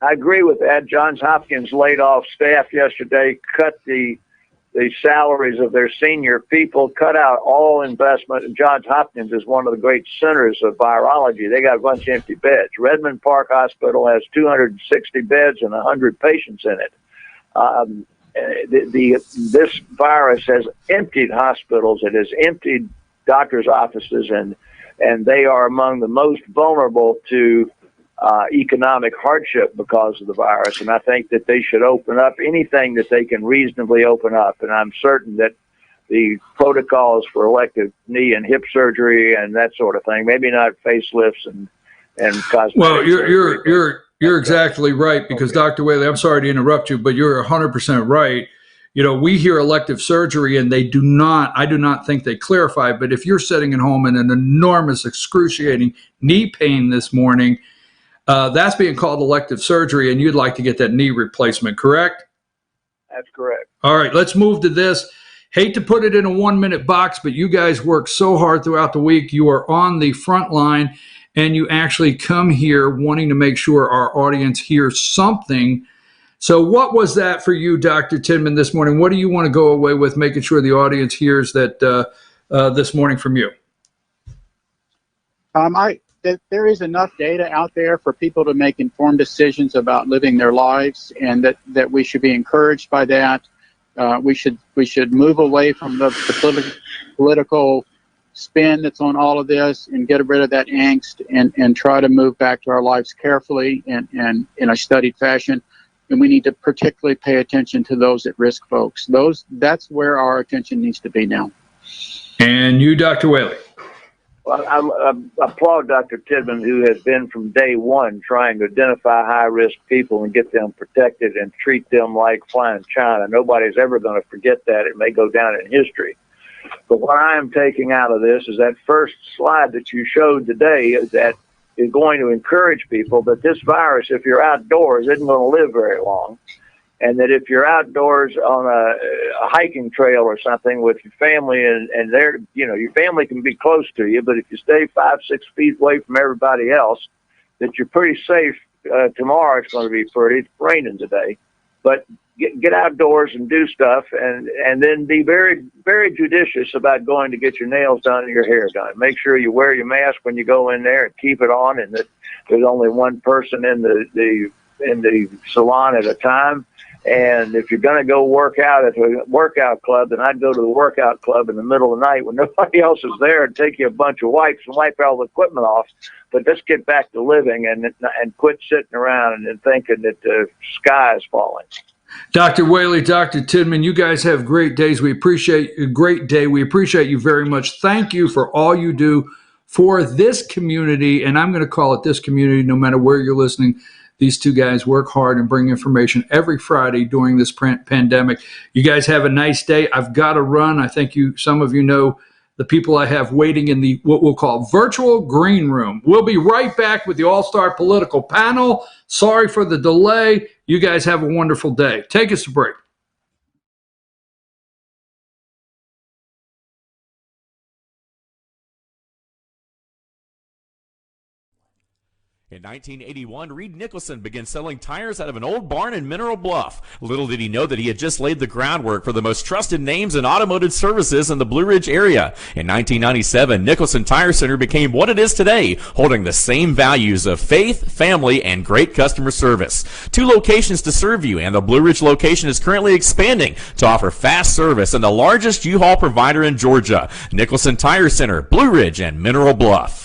I agree with that. Johns Hopkins laid off staff yesterday, cut the salaries of their senior people, cut out all investment. And Johns Hopkins is one of the great centers of virology. They got a bunch of empty beds. Redmond Park Hospital has 260 beds and 100 patients in it. This virus has emptied hospitals. It has emptied doctors' offices, and they are among the most vulnerable to economic hardship because of the virus. And I think that they should open up anything that they can reasonably open up. And I'm certain that the protocols for elective knee and hip surgery and that sort of thing, maybe not facelifts and cosmetic. Well, you're exactly right, because Dr. Whaley, I'm sorry to interrupt you, but you're 100% right. You know, we hear elective surgery and I do not think they clarify, but if you're sitting at home in an enormous, excruciating knee pain this morning, that's being called elective surgery, and you'd like to get that knee replacement, correct? That's correct. All right, let's move to this. Hate to put it in a 1-minute box, but you guys work so hard throughout the week. You are on the front line, and you actually come here wanting to make sure our audience hears something. So what was that for you, Dr. Tidman, this morning? What do you want to go away with, making sure the audience hears that this morning from you? There is enough data out there for people to make informed decisions about living their lives, and that we should be encouraged by that. We should move away from the political spin that's on all of this and get rid of that angst and try to move back to our lives carefully and in a studied fashion. And we need to particularly pay attention to those at-risk folks. That's where our attention needs to be now. And you, Dr. Whaley? Well, I applaud Dr. Tidman, who has been from day one trying to identify high-risk people and get them protected and treat them like flying china. Nobody's ever going to forget that. It may go down in history. But what I am taking out of this is that first slide that you showed today that is going to encourage people that this virus, if you're outdoors, isn't going to live very long. And that if you're outdoors on a hiking trail or something with your family and your family can be close to you, but if you stay 5-6 feet away from everybody else, that you're pretty safe. Tomorrow it's going to be pretty. It's raining today, but get outdoors and do stuff, and then be very, very judicious about going to get your nails done and your hair done. Make sure you wear your mask when you go in there and keep it on, and that there's only one person in the salon at a time. And if you're going to go work out at a workout club, then I'd go to the workout club in the middle of the night when nobody else is there and take you a bunch of wipes and wipe all the equipment off. But let's get back to living and quit sitting around and thinking that the sky is falling. Dr. Whaley, Dr. Tidman, you guys have great days. We appreciate a great day. We appreciate you very much. Thank you for all you do for this community. And I'm going to call it this community no matter where you're listening. These two guys work hard and bring information every Friday during this pandemic. You guys have a nice day. I've got to run. I think some of you know the people I have waiting in the what we'll call virtual green room. We'll be right back with the all-star political panel. Sorry for the delay. You guys have a wonderful day. Take us to break. In 1981, Reed Nicholson began selling tires out of an old barn in Mineral Bluff. Little did he know that he had just laid the groundwork for the most trusted names in automotive services in the Blue Ridge area. In 1997, Nicholson Tire Center became what it is today, holding the same values of faith, family, and great customer service. 2 locations to serve you, and the Blue Ridge location is currently expanding to offer fast service and the largest U-Haul provider in Georgia. Nicholson Tire Center, Blue Ridge, and Mineral Bluff.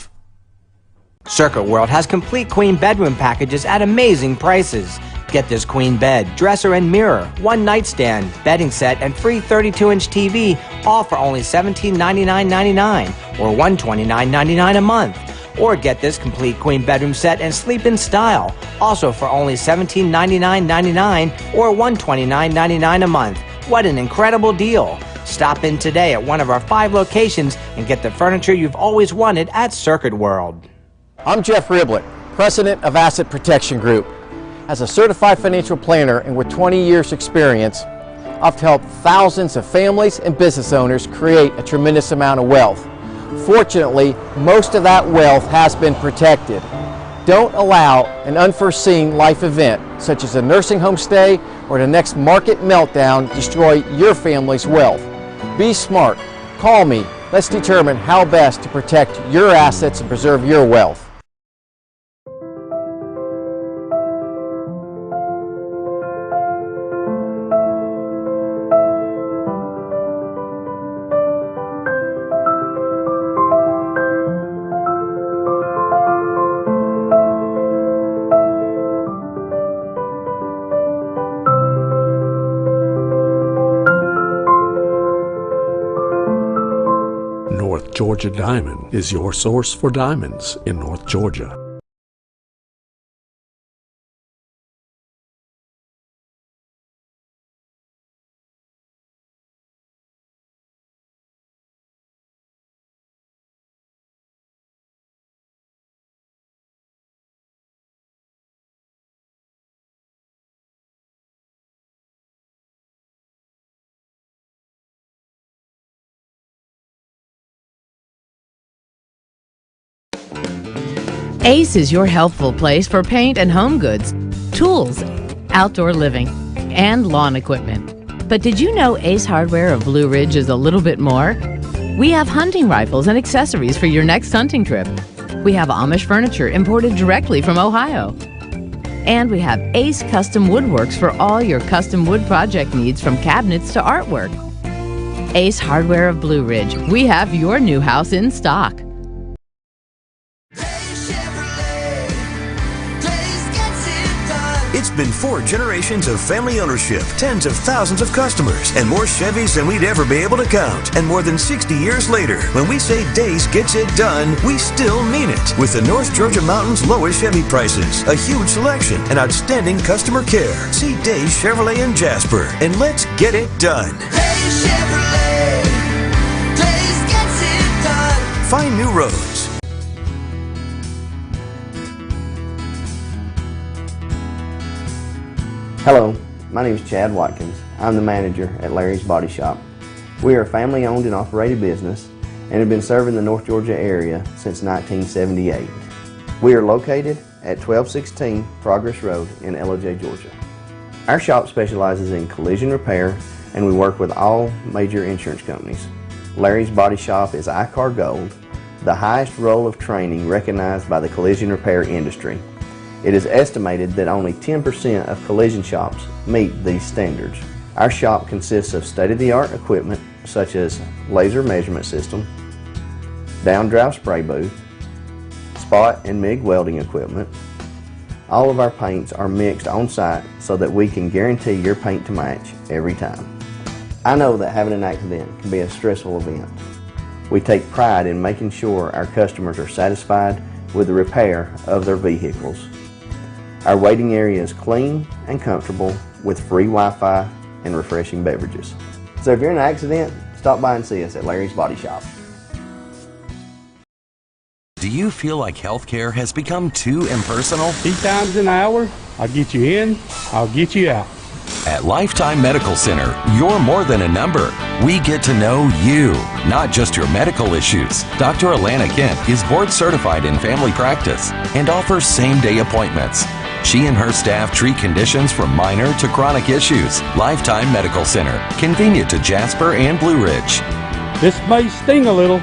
Circuit World has complete queen bedroom packages at amazing prices. Get this queen bed, dresser and mirror, 1 nightstand, bedding set, and free 32-inch TV, all for only $1799.99 or $129.99 a month. Or get this complete queen bedroom set and sleep in style, also for only $1799.99 or $129.99 a month. What an incredible deal! Stop in today at one of our 5 locations and get the furniture you've always wanted at Circuit World. I'm Jeff Riblett, President of Asset Protection Group. As a certified financial planner and with 20 years experience, I've helped thousands of families and business owners create a tremendous amount of wealth. Fortunately, most of that wealth has been protected. Don't allow an unforeseen life event, such as a nursing home stay or the next market meltdown, destroy your family's wealth. Be smart. Call me. Let's determine how best to protect your assets and preserve your wealth. North Georgia Diamond is your source for diamonds in North Georgia. Ace is your healthful place for paint and home goods, tools, outdoor living, and lawn equipment. But did you know Ace Hardware of Blue Ridge is a little bit more? We have hunting rifles and accessories for your next hunting trip. We have Amish furniture imported directly from Ohio. And we have Ace Custom Woodworks for all your custom wood project needs, from cabinets to artwork. Ace Hardware of Blue Ridge. We have your new house in stock. It's been 4 generations of family ownership, tens of thousands of customers, and more Chevys than we'd ever be able to count. And more than 60 years later, when we say Days gets it done, we still mean it. With the North Georgia Mountains' lowest Chevy prices, a huge selection, and outstanding customer care. See Days Chevrolet in Jasper, and let's get it done. Days Chevrolet, Days gets it done. Find new roads. Hello, my name is Chad Watkins. I'm the manager at Larry's Body Shop. We are a family-owned and operated business and have been serving the North Georgia area since 1978. We are located at 1216 Progress Road in LOJ, Georgia. Our shop specializes in collision repair, and we work with all major insurance companies. Larry's Body Shop is ICAR Gold, the highest role of training recognized by the collision repair industry. It is estimated that only 10% of collision shops meet these standards. Our shop consists of state-of-the-art equipment such as laser measurement system, down-drive spray booth, spot and MIG welding equipment. All of our paints are mixed on-site so that we can guarantee your paint to match every time. I know that having an accident can be a stressful event. We take pride in making sure our customers are satisfied with the repair of their vehicles. Our waiting area is clean and comfortable with free Wi-Fi and refreshing beverages. So if you're in an accident, stop by and see us at Larry's Body Shop. Do you feel like healthcare has become too impersonal? 3 times an hour, I'll get you in, I'll get you out. At Lifetime Medical Center, you're more than a number. We get to know you, not just your medical issues. Dr. Alana Kent is board certified in family practice and offers same-day appointments. She and her staff treat conditions from minor to chronic issues. Lifetime Medical Center, convenient to Jasper and Blue Ridge. This may sting a little,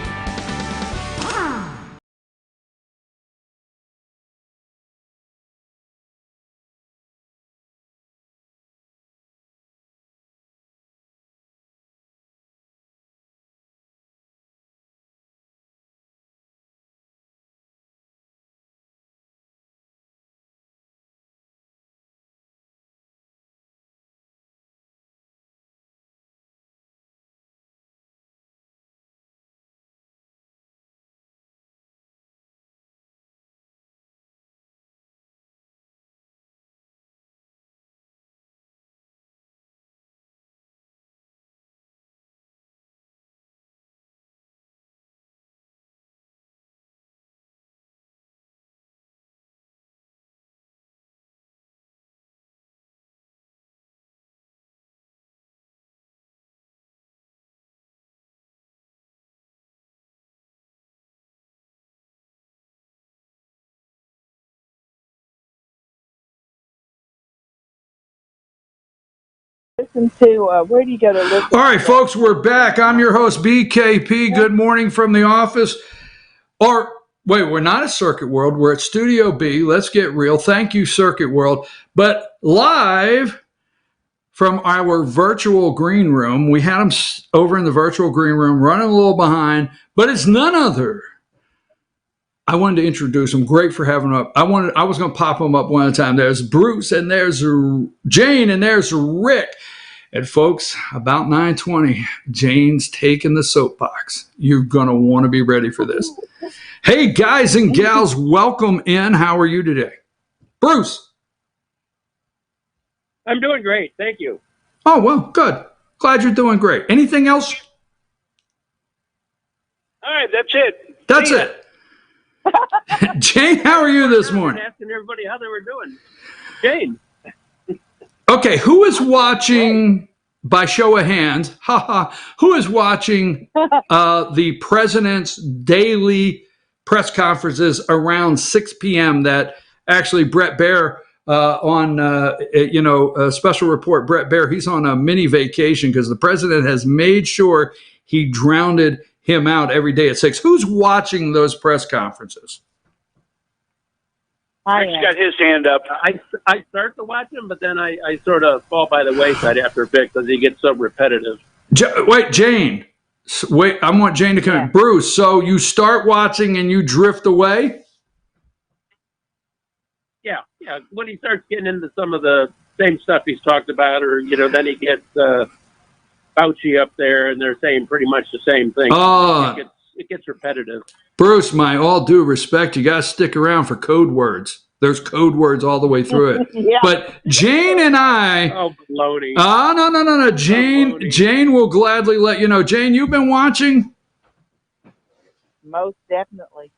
listen to, where do you go to listen? All right, folks, we're back. I'm your host, BKP. Good morning from the office. Or, wait, we're not at Circuit World. We're at Studio B. Let's get real. Thank you, Circuit World. But live from our virtual green room, we had them over in the virtual green room, running a little behind, but it's none other. I wanted to introduce them. Great for having them up. I was going to pop them up one at a time. There's Bruce, and there's Jane, and there's Rick. And folks, about 9:20, Jane's taking the soapbox. You're going to want to be ready for this. Hey, guys and gals, welcome in. How are you today? Bruce. I'm doing great. Thank you. Oh, well, good. Glad you're doing great. Anything else? All right, that's it. That's it. Jane, how are you this morning? Asking everybody how they were doing. Jane. Okay, who is watching, by show of hands, who is watching the president's daily press conferences around 6 p.m. that actually Brett Baer on, a special report, Brett Baer, he's on a mini vacation because the president has made sure he drowned him out every day at 6. Who's watching those press conferences? Rick's got his hand up. I start to watch him, but then I sort of fall by the wayside after a bit because he gets so repetitive. Wait, Jane. Wait, I want Jane to come in. Bruce, so you start watching and you drift away? Yeah. When he starts getting into some of the same stuff he's talked about, or, then he gets Fauci up there and they're saying pretty much the same thing. It gets repetitive. Bruce, my all due respect, you got to stick around for code words. There's code words all the way through it. Yeah. But Jane and I... Oh, baloney. No. Jane will gladly let you know. Jane, you've been watching? Most definitely.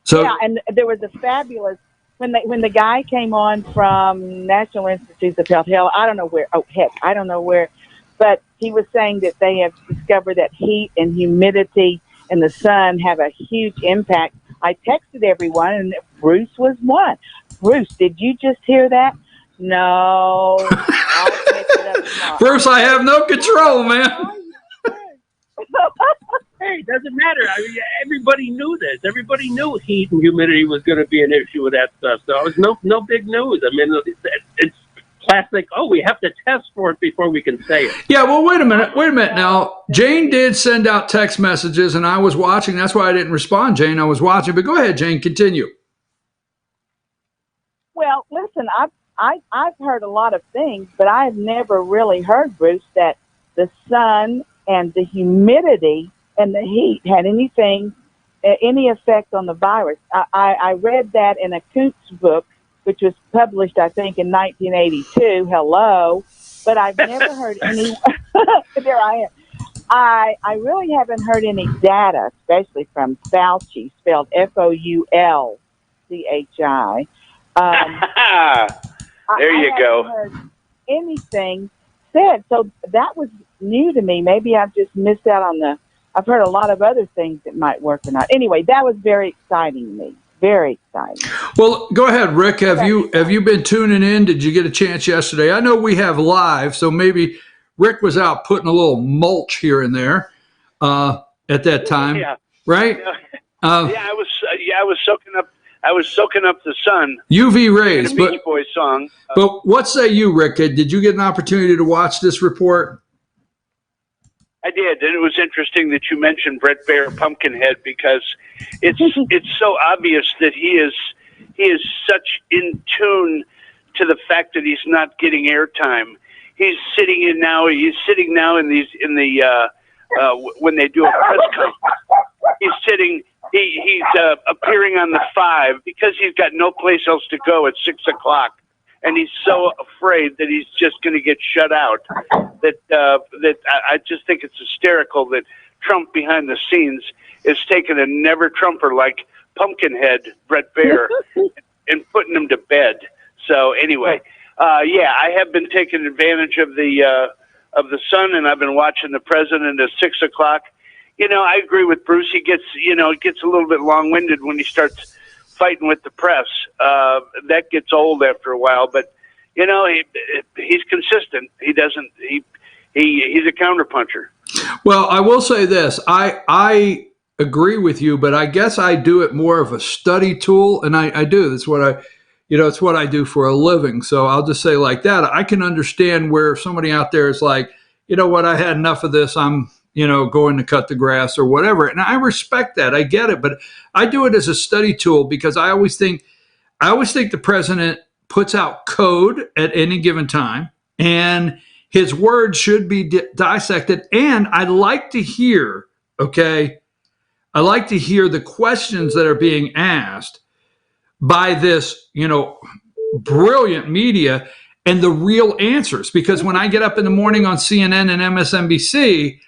So, yeah, and there was a fabulous... When the guy came on from National Institutes of Health, I don't know where, but he was saying that they have discovered that heat and humidity and the sun have a huge impact. I texted everyone, and Bruce was one. Bruce, did you just hear that? No. I'll pick it up tomorrow. Bruce, I have no control, man. Hey, it doesn't matter. I mean, everybody knew this. Everybody knew heat and humidity was going to be an issue with that stuff. So it was no big news. I mean, it's classic. Oh, we have to test for it before we can say it. Yeah, well, wait a minute now. Jane did send out text messages, and I was watching. That's why I didn't respond, Jane. I was watching. But go ahead, Jane. Continue. Well, listen, I've heard a lot of things, but I've never really heard, Bruce, that the sun and the humidity and the heat had any effect on the virus. I read that in a Coots book, which was published, I think, in 1982. Hello. But I've never heard any. There I am. I really haven't heard any data, especially from Fauci, spelled Foulchi. There you go. I haven't heard anything said. So that was new to me. Maybe I've just missed out on I've heard a lot of other things that might work or not. Anyway, that was very exciting to me. Very exciting. Well, go ahead, Rick. Have you been tuning in? Did you get a chance yesterday? I know we have live, so maybe Rick was out putting a little mulch here and there at that time, right? I was soaking up. I was soaking up the sun. UV rays, but Beach Boys song. But what say you, Rick? Did you get an opportunity to watch this report? I did, and it was interesting that you mentioned Brett Baer Pumpkinhead because it's so obvious that he is such in tune to the fact that he's not getting airtime. He's sitting now in the when they do a press conference. He's appearing on the 5 because he's got no place else to go at 6 o'clock. And he's so afraid that he's just going to get shut out that I just think it's hysterical that Trump behind the scenes is taking a never Trumper like Pumpkinhead Brett Baer and putting him to bed. So anyway, I have been taking advantage of the sun, and I've been watching the president at 6 o'clock. I agree with Bruce. He gets it gets a little bit long-winded when he starts fighting with the press. That gets old after a while, but you know, he's consistent. He doesn't. He's a counterpuncher. Well, I will say this. I agree with you, but I guess I do it more of a study tool, and I do. That's what it's what I do for a living. So I'll just say like that. I can understand where somebody out there is like, you know what, I had enough of this. I'm, going to cut the grass or whatever. And I respect that. I get it. But I do it as a study tool because I always think the president puts out code at any given time, and his words should be dissected. And I like to hear, the questions that are being asked by this, brilliant media and the real answers. Because when I get up in the morning on CNN and MSNBC,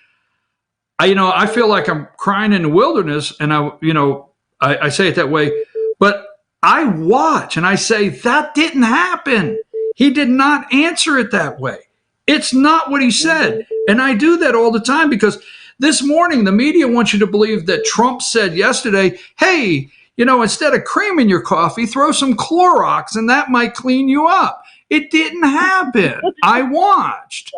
I feel like I'm crying in the wilderness, and I say it that way, but I watch and I say, that didn't happen. He did not answer it that way. It's not what he said. And I do that all the time because this morning the media wants you to believe that Trump said yesterday, hey, instead of cream in your coffee, throw some Clorox and that might clean you up. It didn't happen. I watched.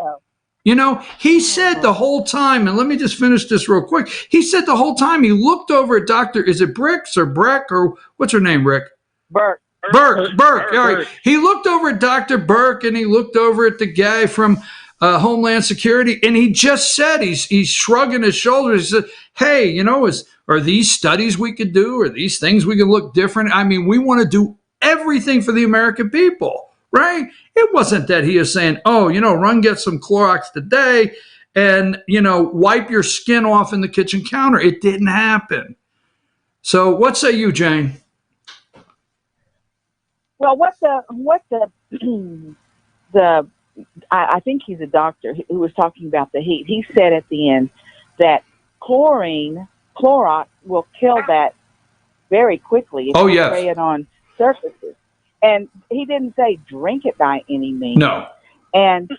He said the whole time, and let me just finish this real quick. He said the whole time he looked over at is it Bricks or Breck or what's her name, Rick? Burke. Burke. All right. He looked over at Dr. Burke and he looked over at the guy from Homeland Security, and he just said, he's shrugging his shoulders. He said, hey, are these studies we could do? Are these things we could look different? I mean, we want to do everything for the American people, right? It wasn't that he is saying, run get some Clorox today and, wipe your skin off in the kitchen counter. It didn't happen. So what say you, Jane? Well, I think he's a doctor who was talking about the heat. He said at the end that Clorox will kill that very quickly if you spray it on surfaces. And he didn't say drink it by any means. No. And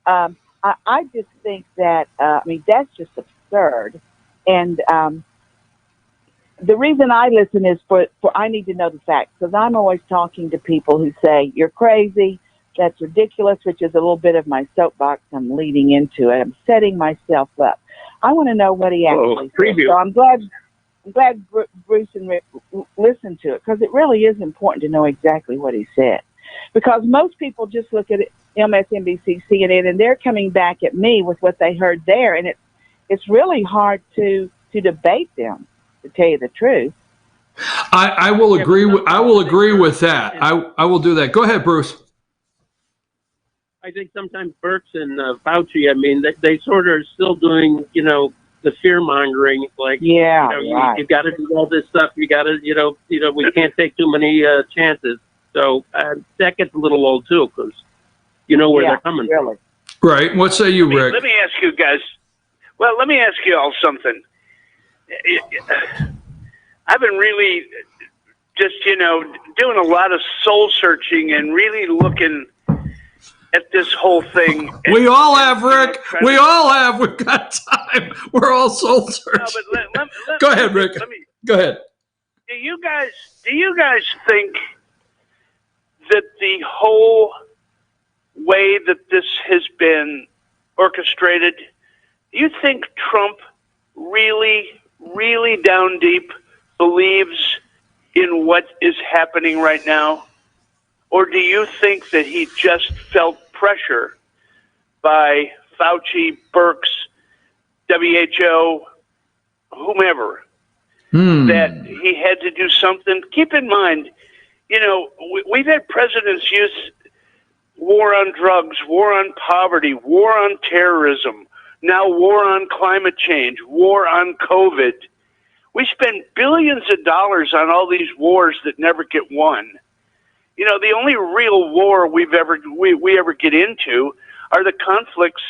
I just think that, that's just absurd. And the reason I listen is for I need to know the facts, because I'm always talking to people who say, you're crazy, that's ridiculous, which is a little bit of my soapbox. I'm leading into it. I'm setting myself up. I want to know what he actually said. So I'm glad Bruce and Rick listened to it, because it really is important to know exactly what he said. Because most people just look at it, MSNBC, CNN, and they're coming back at me with what they heard there, and it's really hard to debate them, to tell you the truth. I will agree. I will agree with that. I will do that. Go ahead, Bruce. I think sometimes Birx and Fauci, they sort of are still doing, the fear mongering. Like, right. You got to do all this stuff. You got to, we can't take too many chances. So that gets a little old too, because you know where they're coming from. Right. What say you, Rick? Let me ask you guys. Well, let me ask you all something. I've been really just, doing a lot of soul searching and really looking at this whole thing. We all have, Rick. We all have. We've got time. We're all soul searching. No, but Go ahead, Rick. Go ahead. Do you guys think that the whole way that this has been orchestrated, do you think Trump really, really down deep believes in what is happening right now? Or do you think that he just felt pressure by Fauci, Birx, WHO, whomever, that he had to do something? Keep in mind, we've had presidents use war on drugs, war on poverty, war on terrorism, now war on climate change, war on COVID. We spend billions of dollars on all these wars that never get won. The only real war we ever get into are the conflicts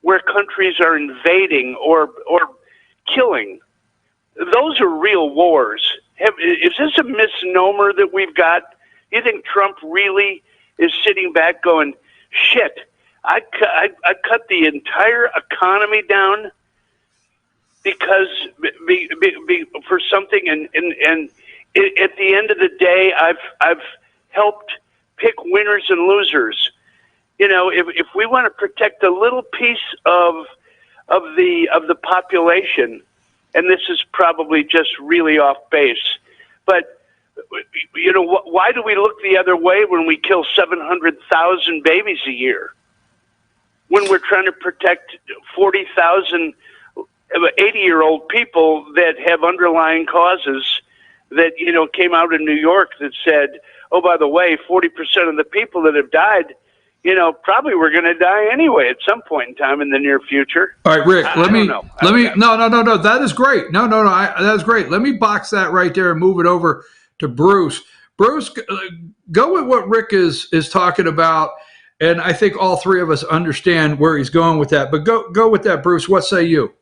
where countries are invading or killing. Those are real wars. Is this a misnomer that we've got? You think Trump really is sitting back going, shit, I cut the entire economy down because for something, and at the end of the day, I've helped pick winners and losers. You know, if we want to protect a little piece of the population, and this is probably just really off base, but you know, why do we look the other way when we kill 700,000 babies a year? When we're trying to protect 40,000 80-year-old people that have underlying causes that, you know, came out in New York that said, oh, by the way, 40% of the people that have died, you know, probably were going to die anyway at some point in time in the near future. All right, Rick, let me, no, that is great. No, that is great. Let me box that right there and move it over to Bruce. Bruce, go with what Rick is talking about. And I think all three of us understand where he's going with that, but go with that, Bruce. What say you?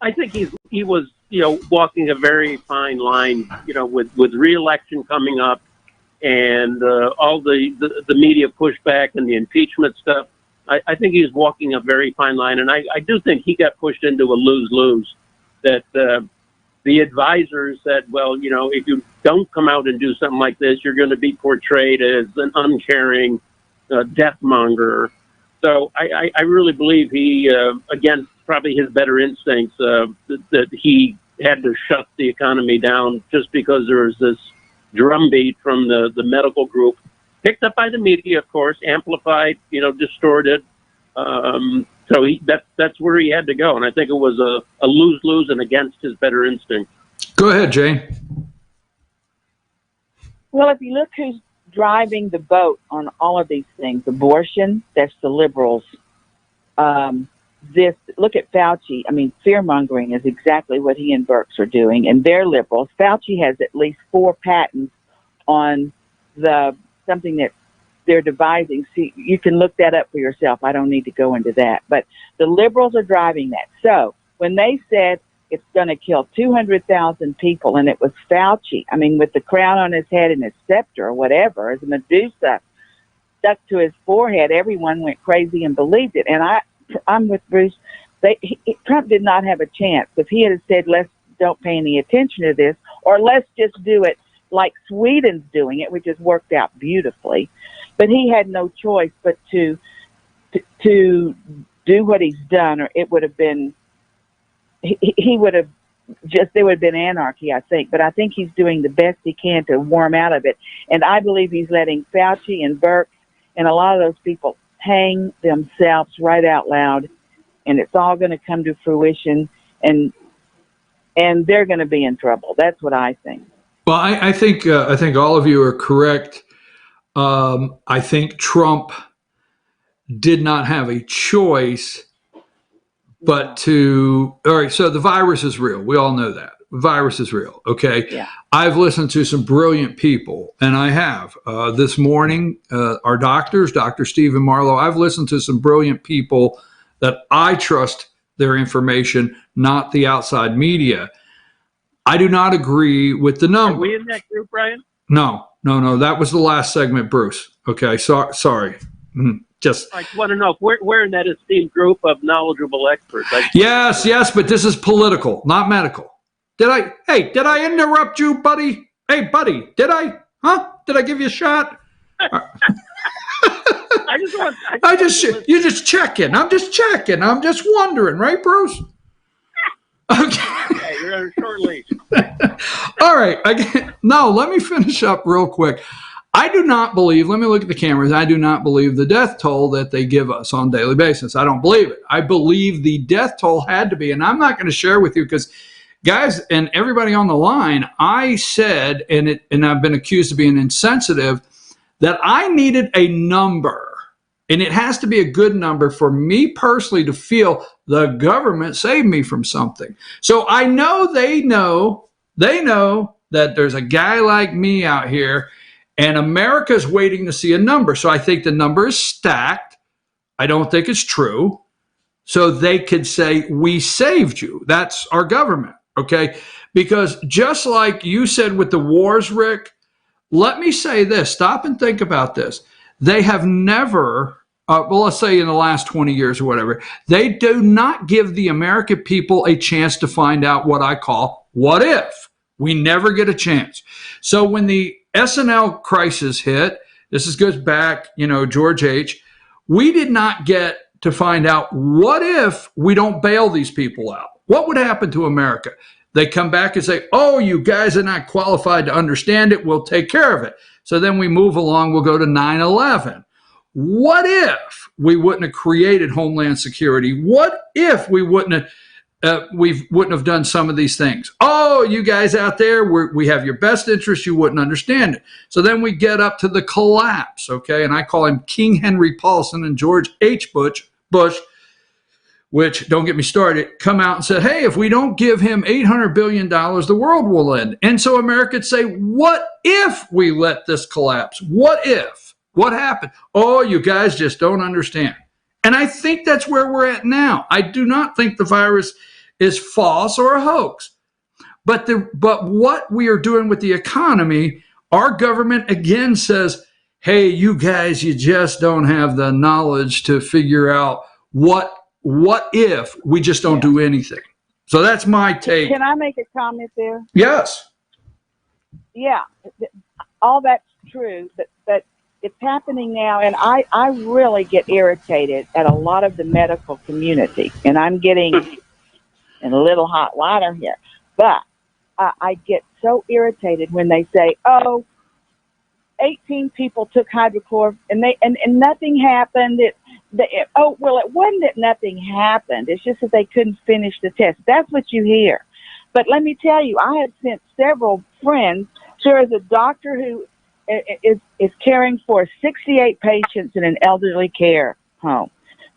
I think he was, you know, walking a very fine line, you know, with re-election coming up and all the media pushback and the impeachment stuff. I think he's walking a very fine line, and I do think he got pushed into a lose-lose. That the advisors said, well, you know, if you don't come out and do something like this, you're going to be portrayed as an uncaring death monger. So I really believe he, against probably his better instincts, that he had to shut the economy down just because there was this drumbeat from the medical group, picked up by the media, of course, amplified, you know, distorted. So that's where he had to go. And I think it was a lose-lose and against his better instinct. Go ahead, Jane. Well, if you look who's driving the boat on all of these things, abortion, that's the liberals. Look at Fauci. I mean, fear-mongering is exactly what he and Birx are doing, and they're liberals. Fauci has at least 4 patents on something that they're devising. See, you can look that up for yourself. I don't need to go into that. But the liberals are driving that. So when they said it's going to kill 200,000 people, and it was Fauci, I mean, with the crown on his head and his scepter or whatever, as a Medusa stuck to his forehead, everyone went crazy and believed it. And I'm with Bruce. Trump did not have a chance. If he had said, don't pay any attention to this, or let's just do it like Sweden's doing it, which has worked out beautifully. But he had no choice but to do what he's done, or it would have been, he would have just, there would have been anarchy, I think. But I think he's doing the best he can to worm out of it. And I believe he's letting Fauci and Birx and a lot of those people hang themselves right out loud. And it's all going to come to fruition. And they're going to be in trouble. That's what I think. Well, I think all of you are correct. I think Trump did not have a choice but to, all right, so the virus is real. We all know that. The virus is real, okay? Yeah. I've listened to some brilliant people, and I have. This morning, our doctors, Dr. Stephen Marlowe, I've listened to some brilliant people that I trust their information, not the outside media. I do not agree with the numbers. Are we in that group, Brian? No. That was the last segment, Bruce. Okay, sorry. Just. I want to know if we're in that esteemed group of knowledgeable experts. Yes, but this is political, not medical. Did I interrupt you, buddy? Hey, buddy, did I? Huh? Did I give you a shot? You're just checking. I'm just checking. I'm just wondering, right, Bruce? Okay, you're on a short leash. All right. No, let me finish up real quick. I do not believe, let me look at the cameras. I do not believe the death toll that they give us on a daily basis. I don't believe it. I believe the death toll had to be, and I'm not going to share with you because, guys, and everybody on the line, I said, and I've been accused of being insensitive, that I needed a number, and it has to be a good number for me personally to feel the government saved me from something. So I know they know that there's a guy like me out here, and America's waiting to see a number. So I think the number is stacked. I don't think it's true. So they could say, we saved you. That's our government, okay? Because just like you said with the wars, Rick, let me say this. Stop and think about this. They have never, let's say in the last 20 years or whatever, they do not give the American people a chance to find out what I call what if. We never get a chance. So when the SNL crisis hit, this goes back, George H., we did not get to find out, what if we don't bail these people out? What would happen to America? They come back and say, oh, you guys are not qualified to understand it. We'll take care of it. So then we move along. We'll go to 9/11. What if we wouldn't have created Homeland Security? What if we wouldn't have done some of these things? Oh, you guys out there, we have your best interest. You wouldn't understand it. So then we get up to the collapse, okay? And I call him King Henry Paulson and George H. Bush, which, don't get me started, come out and said, hey, if we don't give him $800 billion, the world will end. And so Americans say, what if we let this collapse? What if? What happened? Oh, you guys just don't understand. And I think that's where we're at now. I do not think the virus is false or a hoax. But what we are doing with the economy, our government again says, hey, you guys, you just don't have the knowledge to figure out what if we just don't do anything. So that's my take. Can I make a comment there? Yes. Yeah, all that's true, but it's happening now, and I really get irritated at a lot of the medical community, and I'm getting in a little hot water here, but I get so irritated when they say, oh, 18 people took hydrochloroquine and nothing happened. It wasn't that nothing happened. It's just that they couldn't finish the test. That's what you hear. But let me tell you, I have sent several friends. There is a doctor who is caring for 68 patients in an elderly care home.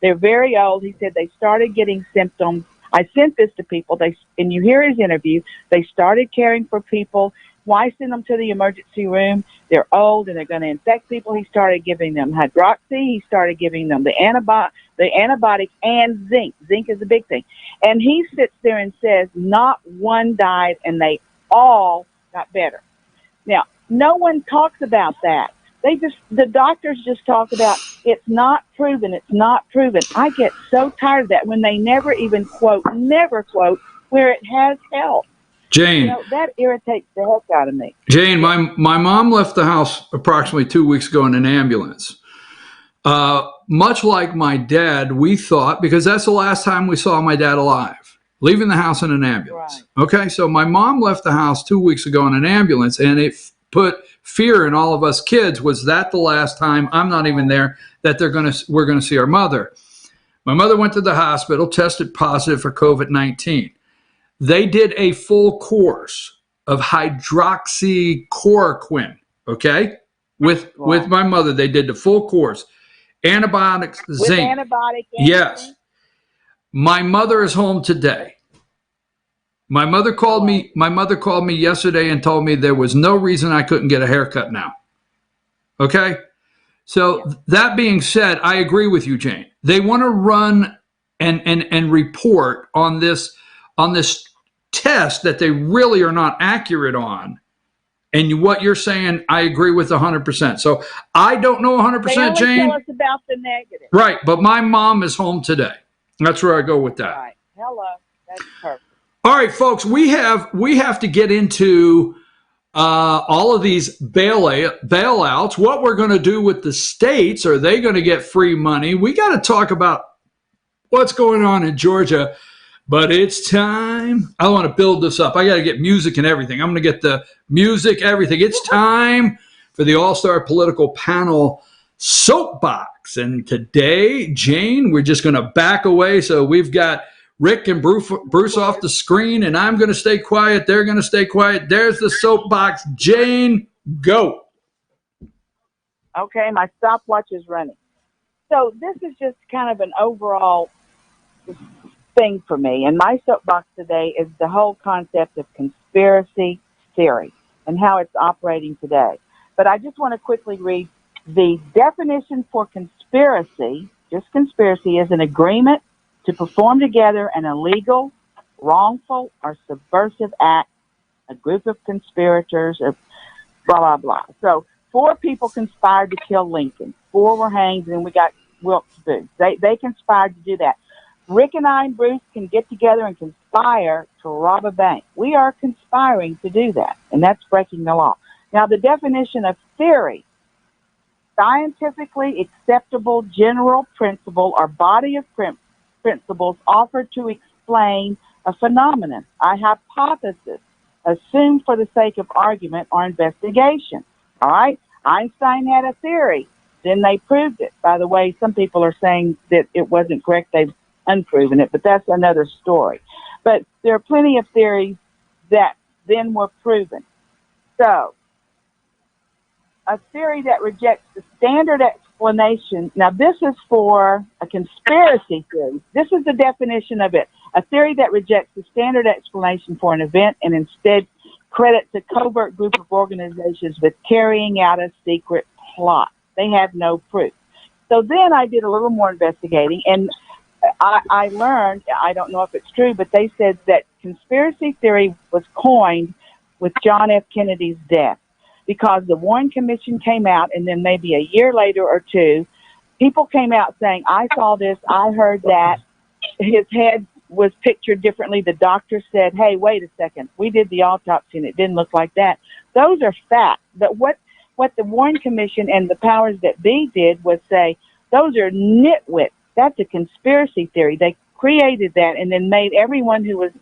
They're very old. He said they started getting symptoms. I sent this to people. And you hear his interview. They started caring for people. Why send them to the emergency room? They're old and they're going to infect people. He started giving them hydroxy. He started giving them the antibiotic and zinc. Zinc is a big thing. And he sits there and says not one died and they all got better. Now, no one talks about that. The doctors just talk about it's not proven. It's not proven. I get so tired of that when they never quote where it has helped. Jane, that irritates the heck out of me. Jane, my mom left the house approximately 2 weeks ago in an ambulance. Much like my dad, we thought, because that's the last time we saw my dad alive, leaving the house in an ambulance. Right. Okay, so my mom left the house 2 weeks ago in an ambulance, and it put fear in all of us kids. Was that the last time? I'm not even there. That we're gonna see our mother. My mother went to the hospital, tested positive for COVID-19. They did a full course of hydroxychloroquine, okay? With my mother, they did the full course. Antibiotics, zinc. With antibiotic. Yes. My mother is home today. My mother called me yesterday and told me there was no reason I couldn't get a haircut now. Okay? So that being said, I agree with you, Jane. They want to run and report on this test that they really are not accurate on. And what you're saying, I agree with 100%. So I don't know 100%, they only Jane. Tell us about the negative. Right, but my mom is home today. That's where I go with that. Right. Hello. That's perfect. All right, folks, we have to get into all of these bailouts. What we're going to do with the states? Are they going to get free money? We got to talk about what's going on in Georgia. But it's time. I want to build this up. I got to get music and everything. I'm going to get the music, everything. It's time for the All-Star Political Panel Soapbox. And today, Jane, we're just going to back away. So we've got Rick and Bruce off the screen, and I'm going to stay quiet. They're going to stay quiet. There's the soapbox. Jane, go. Okay, my stopwatch is running. So this is just kind of an overall thing for me. And my soapbox today is the whole concept of conspiracy theory and how it's operating today. But I just want to quickly read the definition for conspiracy. Just conspiracy is an agreement to perform together an illegal, wrongful, or subversive act, a group of conspirators, or blah, blah, blah. So 4 people conspired to kill Lincoln. 4 were hanged, and we got Wilkes-Booth. They conspired to do that. Rick and I and Bruce can get together and conspire to rob a bank. We are conspiring to do that, and that's breaking the law. Now, the definition of theory: scientifically acceptable general principle or body of principles offered to explain a phenomenon, a hypothesis, assumed for the sake of argument or investigation. All right? Einstein had a theory. Then they proved it. By the way, some people are saying that it wasn't correct. They've unproven it, but that's another story. But there are plenty of theories that then were proven. So, a theory that rejects the standard explanation. Now, this is for a conspiracy theory. This is the definition of it. A theory that rejects the standard explanation for an event and instead credits a covert group of organizations with carrying out a secret plot. They have no proof. So then I did a little more investigating, and I learned, I don't know if it's true, but they said that conspiracy theory was coined with John F. Kennedy's death, because the Warren Commission came out, and then maybe a year later or two, people came out saying, I saw this, I heard that, his head was pictured differently. The doctor said, hey, wait a second, we did the autopsy and it didn't look like that. Those are facts. But what the Warren Commission and the powers that be did was say, those are nitwits. That's a conspiracy theory. They created that and then made everyone who was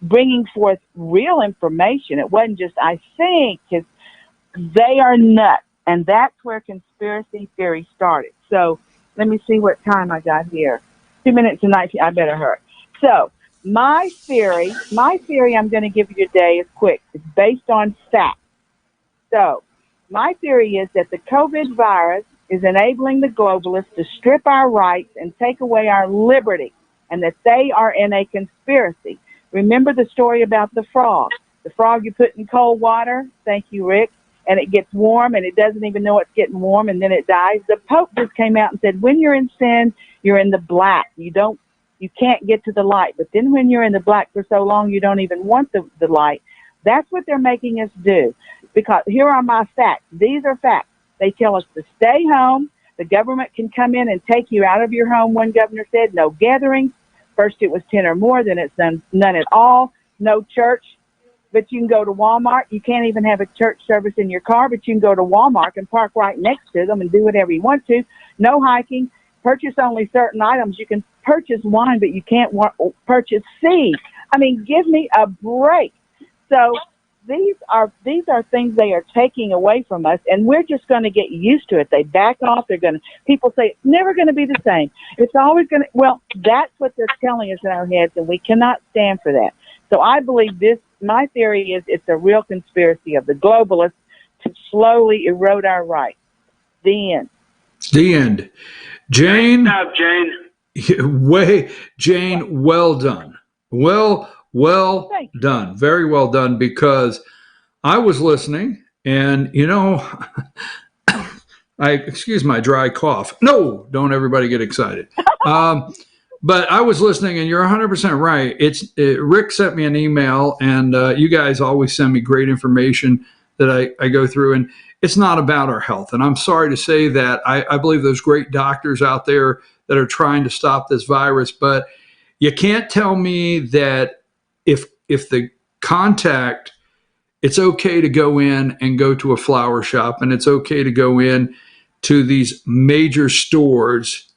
bringing forth real information. It wasn't just, I think, they are nuts. And that's where conspiracy theory started. So let me see what time I got here. 2 minutes and 19. I better hurry. So my theory I'm going to give you today is quick. It's based on facts. So my theory is that the COVID virus is enabling the globalists to strip our rights and take away our liberty, and that they are in a conspiracy. Remember the story about the frog? The frog you put in cold water, thank you, Rick, and it gets warm and it doesn't even know it's getting warm and then it dies. The Pope just came out and said, when you're in sin, you're in the black. You can't get to the light. But then when you're in the black for so long, you don't even want the light. That's what they're making us do. Because here are my facts. These are facts. They tell us to stay home. The government can come in and take you out of your home. One governor said no gatherings. First it was 10 or more, then it's none at all. No church, but you can go to Walmart. You can't even have a church service in your car, but you can go to Walmart and park right next to them and do whatever you want to. No hiking. Purchase only certain items. You can purchase wine, but you can't purchase seeds. I mean, give me a break. So these are things they are taking away from us, and we're just going to get used to it. They back off. People say it's never going to be the same. It's always going to. Well, that's what they're telling us in our heads, and we cannot stand for that. So I believe this. My theory is it's a real conspiracy of the globalists to slowly erode our rights. The end. The end. Jane. Good job, Jane. Jane, well done. Well done. Very well done, because I was listening and, I excuse my dry cough. No, don't everybody get excited. But I was listening, and you're 100% right. Rick sent me an email, and you guys always send me great information that I go through, and it's not about our health. And I'm sorry to say that. I believe there's great doctors out there that are trying to stop this virus, but you can't tell me that if the contact, it's okay to go in and go to a flower shop, and it's okay to go in to these major stores,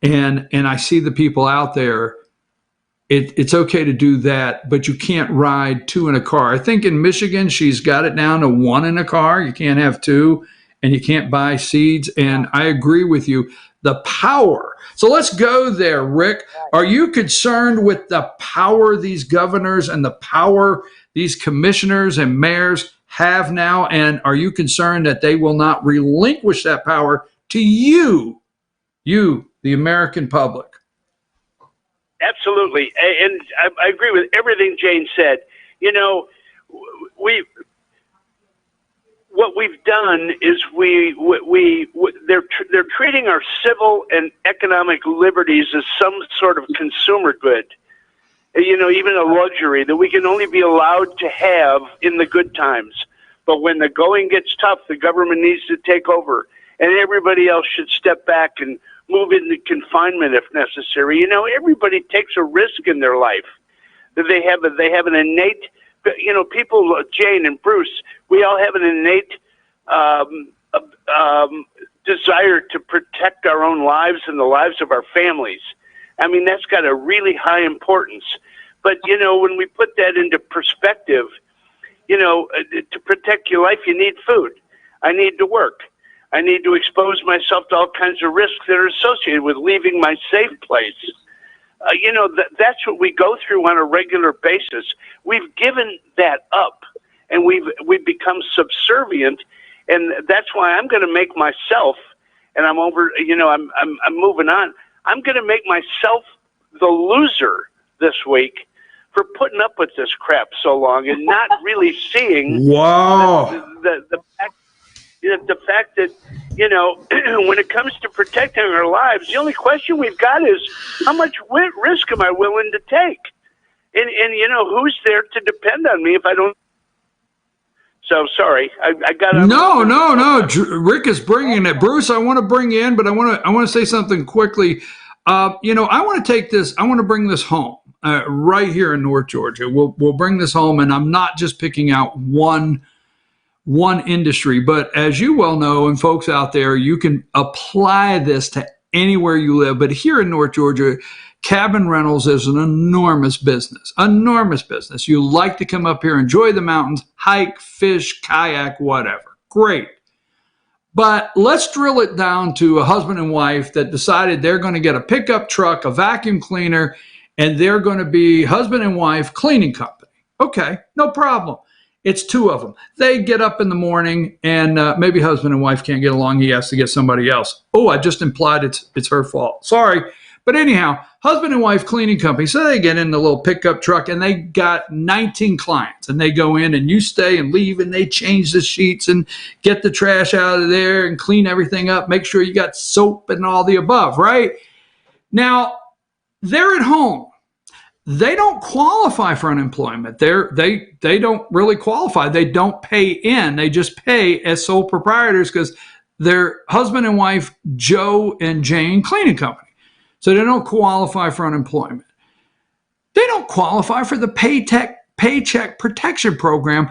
and I see the people out there. It's okay to do that, but you can't ride two in a car. I think in Michigan, she's got it down to one in a car. You can't have two, and you can't buy seeds. And I agree with you. The power. So let's go there, Rick. Are you concerned with the power these governors and the power these commissioners and mayors have now? And are you concerned that they will not relinquish that power to you, the American public? Absolutely, and I agree with everything Jane said. What we've done is they're treating our civil and economic liberties as some sort of consumer good. Even a luxury that we can only be allowed to have in the good times. But when the going gets tough, the government needs to take over, and everybody else should step back and move into confinement if necessary. Everybody takes a risk in their life. That they have an innate people, Jane and Bruce, we all have an innate desire to protect our own lives and the lives of our families. I mean, that's got a really high importance. But, when we put that into perspective, to protect your life, you need food. I need to work. I need to expose myself to all kinds of risks that are associated with leaving my safe place. That's what we go through on a regular basis. We've given that up, and we've become subservient, and that's why I'm going to make myself, and I'm moving on. I'm going to make myself the loser this week for putting up with this crap so long and not really seeing the fact that, when it comes to protecting our lives, the only question we've got is how much risk am I willing to take? And who's there to depend on me if I don't? So sorry, I got No. Rick is bringing it. Bruce, I want to bring you in, but I want to say something quickly. I want to take this. I want to bring this home right here in North Georgia. We'll bring this home, and I'm not just picking out one industry, but as you well know, and folks out there, you can apply this to anywhere you live. But here in North Georgia, cabin rentals is an enormous business. You like to come up here, enjoy the mountains, hike, fish, kayak, whatever. Great. But let's drill it down to a husband and wife that decided they're going to get a pickup truck, a vacuum cleaner, and they're going to be husband and wife cleaning company. Okay, no problem. It's two of them. They get up in the morning, and maybe husband and wife can't get along. He has to get somebody else. Oh, I just implied it's her fault. Sorry. But anyhow, husband and wife cleaning company. So they get in the little pickup truck, and they got 19 clients. And they go in, and you stay and leave, and they change the sheets and get the trash out of there and clean everything up. Make sure you got soap and all the above, right? Now, they're at home. They don't qualify for unemployment. They don't really qualify. They don't pay in. They just pay as sole proprietors because they're husband and wife, Joe and Jane Cleaning Company. So they don't qualify for unemployment. They don't qualify for the Paycheck Protection Program,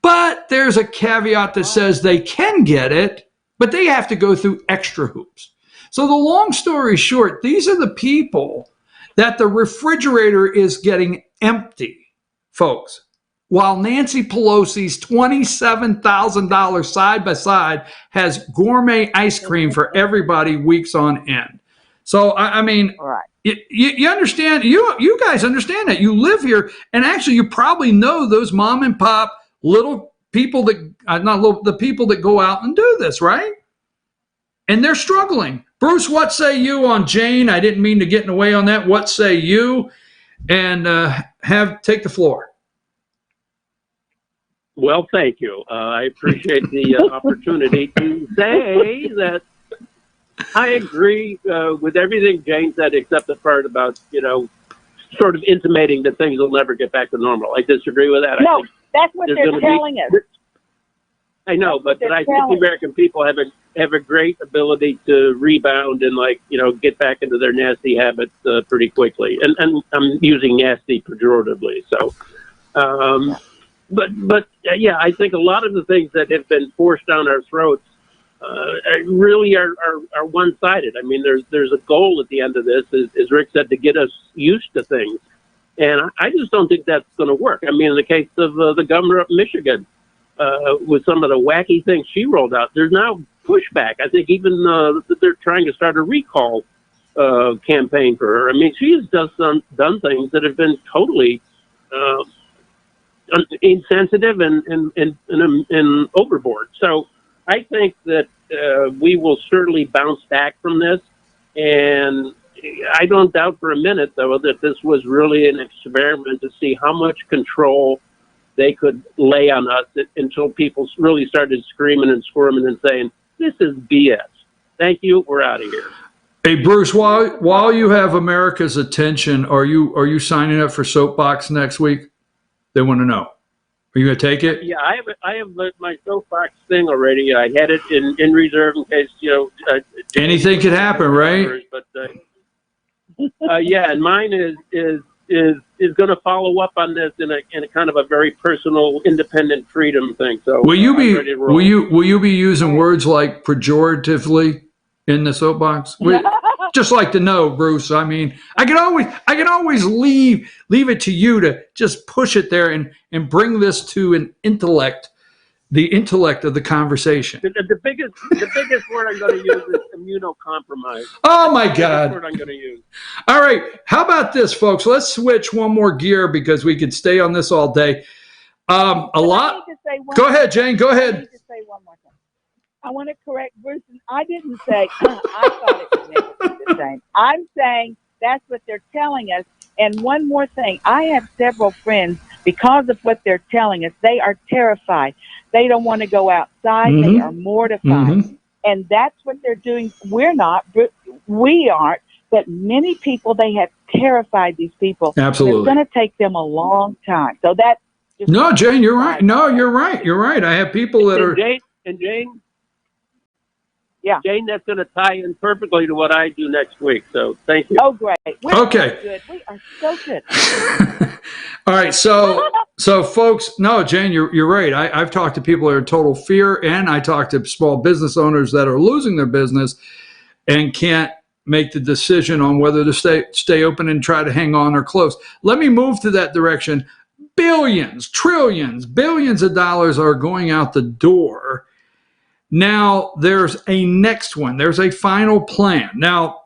but there's a caveat that says they can get it, but they have to go through extra hoops. So the long story short, these are the people that the refrigerator is getting empty, folks, while Nancy Pelosi's $27,000 side by side has gourmet ice cream for everybody weeks on end. So, I mean, you understand, you guys understand that. You live here, and actually you probably know those mom and pop little people that, the people that go out and do this, right? And they're struggling. Bruce, what say you on Jane? I didn't mean to get in the way on that. What say you? And take the floor. Well, thank you. I appreciate the opportunity to say that I agree with everything Jane said, except the part about, sort of intimating that things will never get back to normal. I disagree with that. No, that's what they're telling us. I know, but I think the American people have a great ability to rebound and get back into their nasty habits pretty quickly. And I'm using nasty pejoratively. So, but I think a lot of the things that have been forced down our throats really are one-sided. I mean, there's a goal at the end of this, as Rick said, to get us used to things. And I just don't think that's going to work. I mean, in the case of the governor of Michigan, with some of the wacky things she rolled out, there's now pushback. I think even they're trying to start a recall campaign for her. I mean, she has just done things that have been totally insensitive and overboard. So I think that we will certainly bounce back from this. And I don't doubt for a minute, though, that this was really an experiment to see how much control they could lay on us until people really started screaming and squirming and saying, this is BS. Thank you. We're out of here. Hey, Bruce, while you have America's attention, are you signing up for Soapbox next week? They want to know. Are you going to take it? Yeah, I have my Soapbox thing already. I had it in reserve in case, anything could happen, right? But, and mine is is going to follow up on this in a kind of a very personal, independent freedom thing. So Will you I'm be ready to roll. will you be using words like pejoratively in the soapbox? Just like to know, Bruce. I mean, I can always leave it to you to just push it there and bring this to the intellect of the conversation. The biggest word I'm going to use is immunocompromised. Oh my That's the God. biggest word I'm going to use. All right. How about this, folks? Let's switch one more gear because we could stay on this all day. Go ahead, Jane. Go ahead. I need to say one more thing. I want to correct Bruce. I didn't say I thought it would never be the same. I'm saying that's what they're telling us. And one more thing. I have several friends, because of what they're telling us, they are terrified. They don't want to go outside. Mm-hmm. They are mortified. Mm-hmm. And that's what they're doing. We're not. We aren't. But many people, they have terrified these people. Absolutely. It's going to take them a long time. So that. No, Jane, you're right. No, you're right. You're right. I have people that are. Jane, yeah. Jane, that's going to tie in perfectly to what I do next week. So thank you. Oh, great. We're Okay. so good. We are so good. All right. So folks, no, Jane, you're right. I've talked to people that are in total fear, and I talked to small business owners that are losing their business and can't make the decision on whether to stay open and try to hang on or close. Let me move to that direction. Billions, trillions, billions of dollars are going out the door. Now, there's a next one. There's a final plan. Now,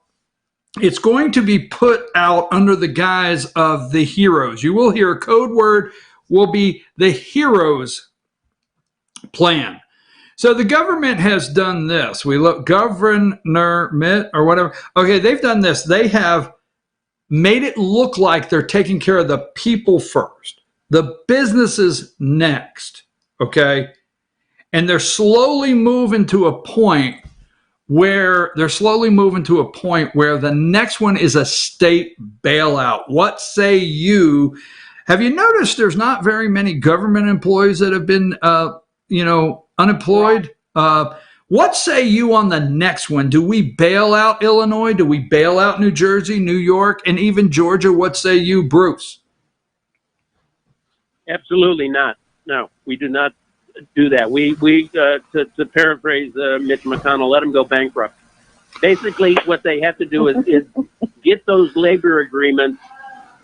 it's going to be put out under the guise of the HEROES. You will hear a code word will be the HEROES plan. So the government has done this. We look government or whatever. Okay, they've done this. They have made it look like they're taking care of the people first, the businesses next. Okay. And they're slowly moving to a point where the next one is a state bailout. What say you? Have you noticed there's not very many government employees that have been, unemployed? What say you on the next one? Do we bail out Illinois? Do we bail out New Jersey, New York, and even Georgia? What say you, Bruce? Absolutely not. No, we do not do that. We to paraphrase Mitch McConnell, let them go bankrupt. Basically, what they have to do is get those labor agreements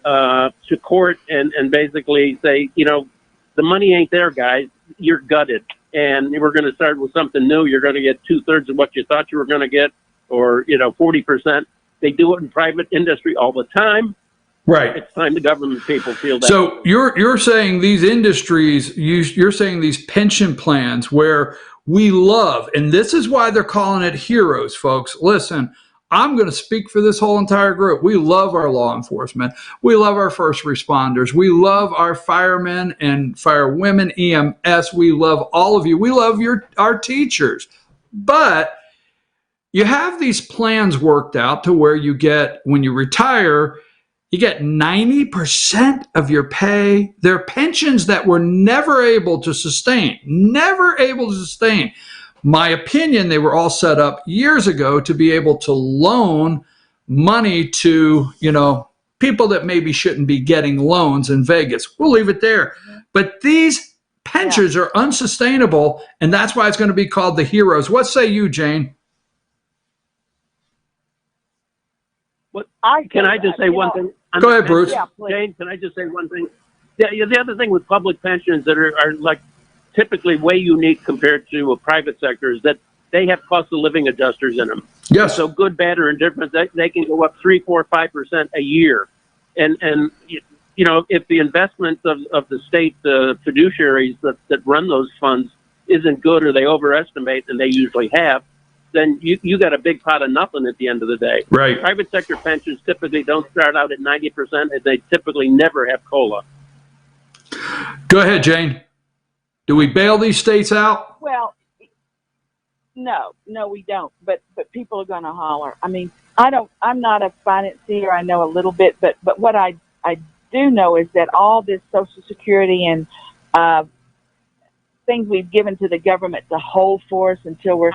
to court and basically say, the money ain't there, guys. You're gutted, and we're going to start with something new. You're going to get 2/3 of what you thought you were going to get, or 40%. They do it in private industry all the time. Right. It's time the government people feel that. So you're saying these industries, you're saying these pension plans where we love, and this is why they're calling it HEROES, folks. Listen, I'm going to speak for this whole entire group. We love our law enforcement. We love our first responders. We love our firemen and firewomen, EMS. We love all of you. We love our teachers. But you have these plans worked out to where you get, when you retire, you get 90% of your pay. They're pensions that were never able to sustain. My opinion, they were all set up years ago to be able to loan money to, people that maybe shouldn't be getting loans in Vegas. We'll leave it there. But these pensions are unsustainable, and that's why it's going to be called the HEROES. What say you, Jane? Can I just say one thing? Go ahead, Bruce. Jane, can I just say one thing? The other thing with public pensions that are like typically way unique compared to a private sector is that they have cost of living adjusters in them. Yes. So good, bad, or indifferent, they can go up 3, 4, 5% a year. And if the investment of the state fiduciaries that run those funds isn't good, or they overestimate, and they usually have, then you got a big pot of nothing at the end of the day. Right. Private sector pensions typically don't start out at 90%, and they typically never have COLA. Go ahead, Jane. Do we bail these states out? Well, no, we don't. But people are going to holler. I mean, I'm not a financier. I know a little bit, but what I do know is that all this Social Security and things we've given to the government to hold for us until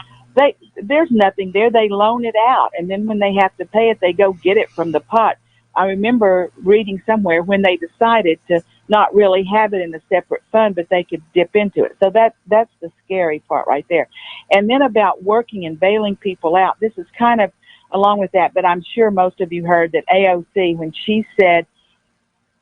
there's nothing there. They loan it out, and then when they have to pay it, they go get it from the pot. I remember reading somewhere when they decided to not really have it in a separate fund, but they could dip into it. So that's the scary part right there. And then about working and bailing people out, this is kind of along with that, but I'm sure most of you heard that AOC, when she said,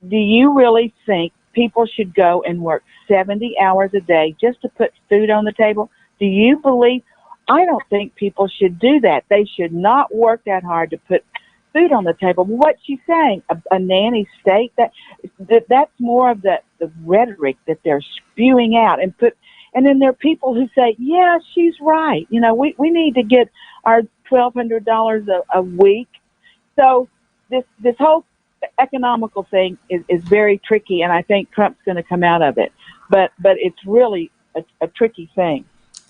do you really think people should go and work 70 hours a day just to put food on the table? Do you believe? I don't think people should do that. They should not work that hard to put food on the table. What's she saying? A nanny state? That's more of the rhetoric that they're spewing out and then there are people who say, yeah, she's right. You know, we need to get our $1,200 a week. So this whole economical thing is very tricky, and I think Trump's going to come out of it. But it's really a tricky thing.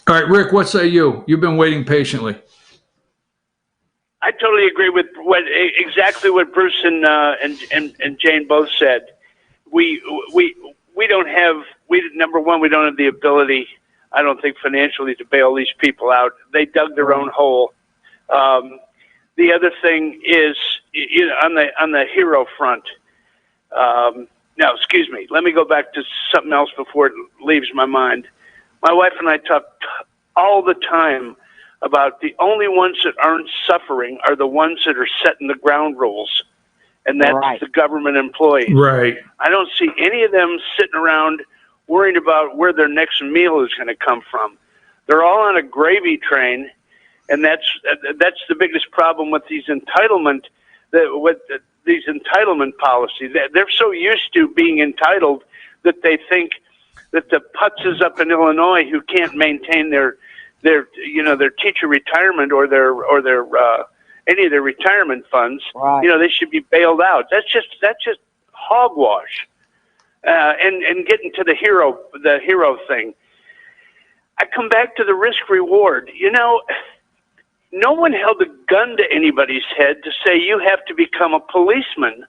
All right, Rick, what say you? You've been waiting patiently. I totally agree with exactly what Bruce and Jane both said. We don't have number one, we don't have the ability, I don't think financially, to bail these people out. They dug their own hole. The other thing is, you know, on the hero front. Now, excuse me. Let me go back to something else before it leaves my mind. My wife and I talk all the time about the only ones that aren't suffering are the ones that are setting the ground rules, and that's the government employees. Right. I don't see any of them sitting around worrying about where their next meal is going to come from. They're all on a gravy train, and that's the biggest problem with these entitlement policies. They're so used to being entitled that they think that the putzes up in Illinois who can't maintain their teacher retirement or their any of their retirement funds, they should be bailed out. That's just hogwash. And getting to the hero thing, I come back to the risk reward. You know, no one held a gun to anybody's head to say you have to become a policeman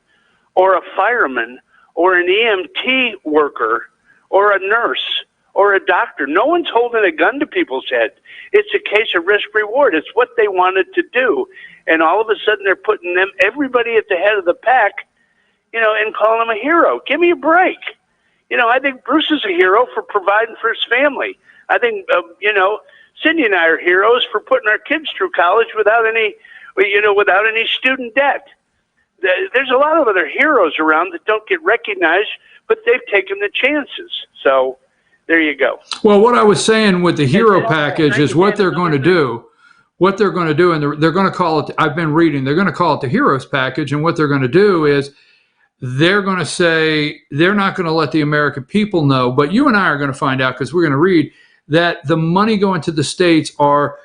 or a fireman or an EMT worker or a nurse or a doctor. No one's holding a gun to people's head. It's a case of risk reward. It's what they wanted to do. And all of a sudden they're putting everybody at the head of the pack, and calling them a hero. Give me a break. I think Bruce is a hero for providing for his family. I think, Cindy and I are heroes for putting our kids through college without any student debt. There's a lot of other heroes around that don't get recognized, but they've taken the chances. So there you go. Well, what I was saying with the hero package is what they're going to do. What they're going to do, and they're going to call it, I've been reading, they're going to call it the heroes package. And what they're going to do is they're going to say they're not going to let the American people know, but you and I are going to find out because we're going to read that the money going to the states are,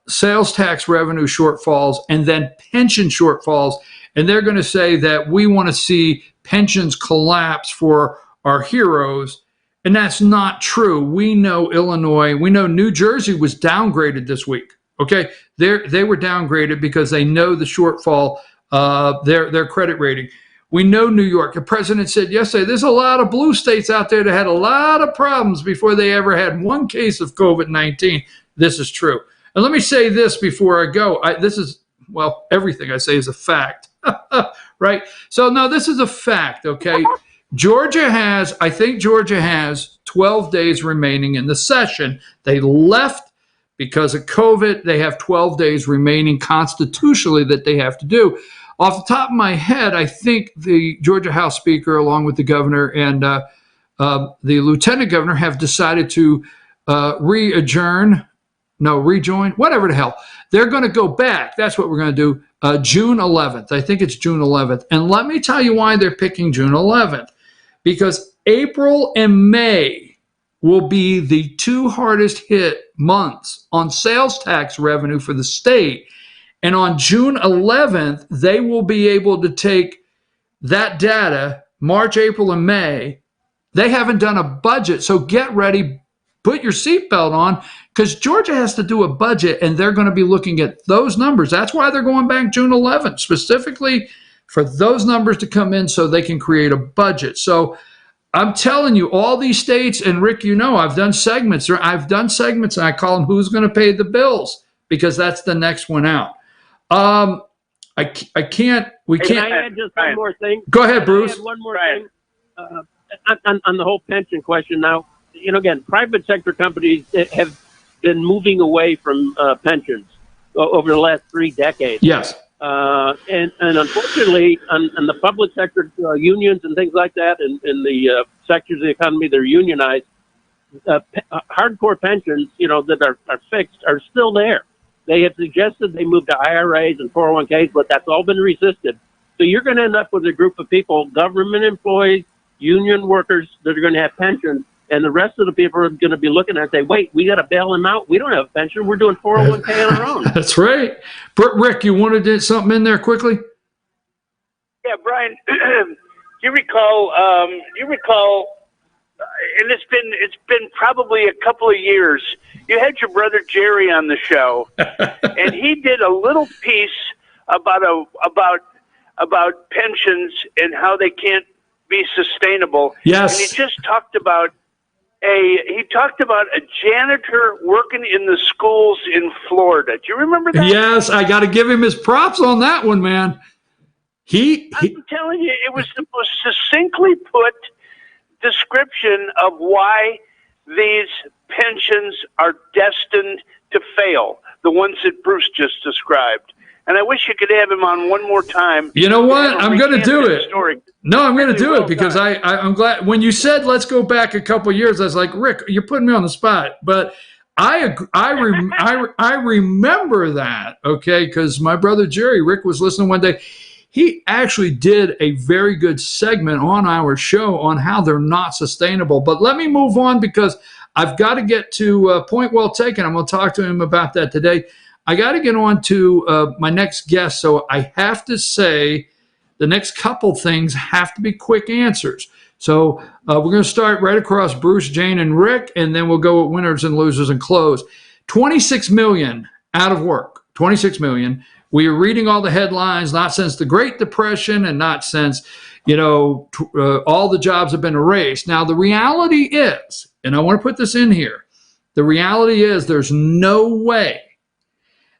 sales tax revenue shortfalls and then pension shortfalls. And they're going to say that we want to see pensions collapse for our heroes. And that's not true. We know Illinois, we know New Jersey was downgraded this week. Okay. They were downgraded because they know the shortfall, their credit rating. We know New York. The president said yesterday, there's a lot of blue states out there that had a lot of problems before they ever had one case of COVID-19. This is true. And let me say this before I go. Everything I say is a fact, right? So no, this is a fact, okay? I think Georgia has 12 days remaining in the session. They left because of COVID. They have 12 days remaining constitutionally that they have to do. Off the top of my head, I think the Georgia House Speaker, along with the governor and the lieutenant governor, have decided to rejoin, whatever the hell. They're going to go back. That's what we're going to do. June 11th. I think it's June 11th. And let me tell you why they're picking June 11th. Because April and May will be the two hardest hit months on sales tax revenue for the state. And on June 11th, they will be able to take that data, March, April, and May. They haven't done a budget, so get ready, put your seatbelt on, because Georgia has to do a budget, and they're going to be looking at those numbers. That's why they're going back June 11th, specifically for those numbers to come in so they can create a budget. So I'm telling you, all these states, and Rick, I've done segments, and I call them Who's Going to Pay the Bills, because that's the next one out. I can't. We Can can't. I add just one more thing? Go ahead, Bruce. Can I add one more thing on the whole pension question. Now, again, private sector companies have been moving away from pensions over the last 3 decades. Yes. And unfortunately, on the public sector unions and things like that, and the sectors of the economy that are unionized, hardcore pensions, that are fixed are still there. They have suggested they move to IRAs and 401ks, but that's all been resisted. So you're going to end up with a group of people, government employees, union workers, that are going to have pensions, and the rest of the people are going to be looking at it and say, wait, we got to bail them out. We don't have a pension. We're doing 401k on our own. That's right. Rick, you wanted to do something in there quickly? Yeah, Brian, you recall, and it's been probably a couple of years. You had your brother Jerry on the show, and he did a little piece about pensions and how they can't be sustainable. Yes. And he just talked about a janitor working in the schools in Florida. Do you remember that? Yes, I got to give him his props on that one, man. I'm telling you, it was the most succinctly put description of why these pensions are destined to fail, the ones that Bruce just described. And I wish you could have him on one more time. You know what? I'm going to do it. Story. No, I'm going to do Well it because done. I'm glad. When you said let's go back a couple of years, I was like, Rick, you're putting me on the spot. But I remember that, okay, because my brother Jerry, Rick was listening one day. He actually did a very good segment on our show on how they're not sustainable. But let me move on because I've got to get to point well taken. I'm going to talk to him about that today. I got to get on to my next guest. So I have to say the next couple things have to be quick answers. So we're going to start right across Bruce, Jane, and Rick, and then we'll go with winners and losers and close. 26 million out of work. 26 million. We are reading all the headlines, not since the Great Depression and not since, all the jobs have been erased. Now, the reality is, and I want to put this in here, the reality is there's no way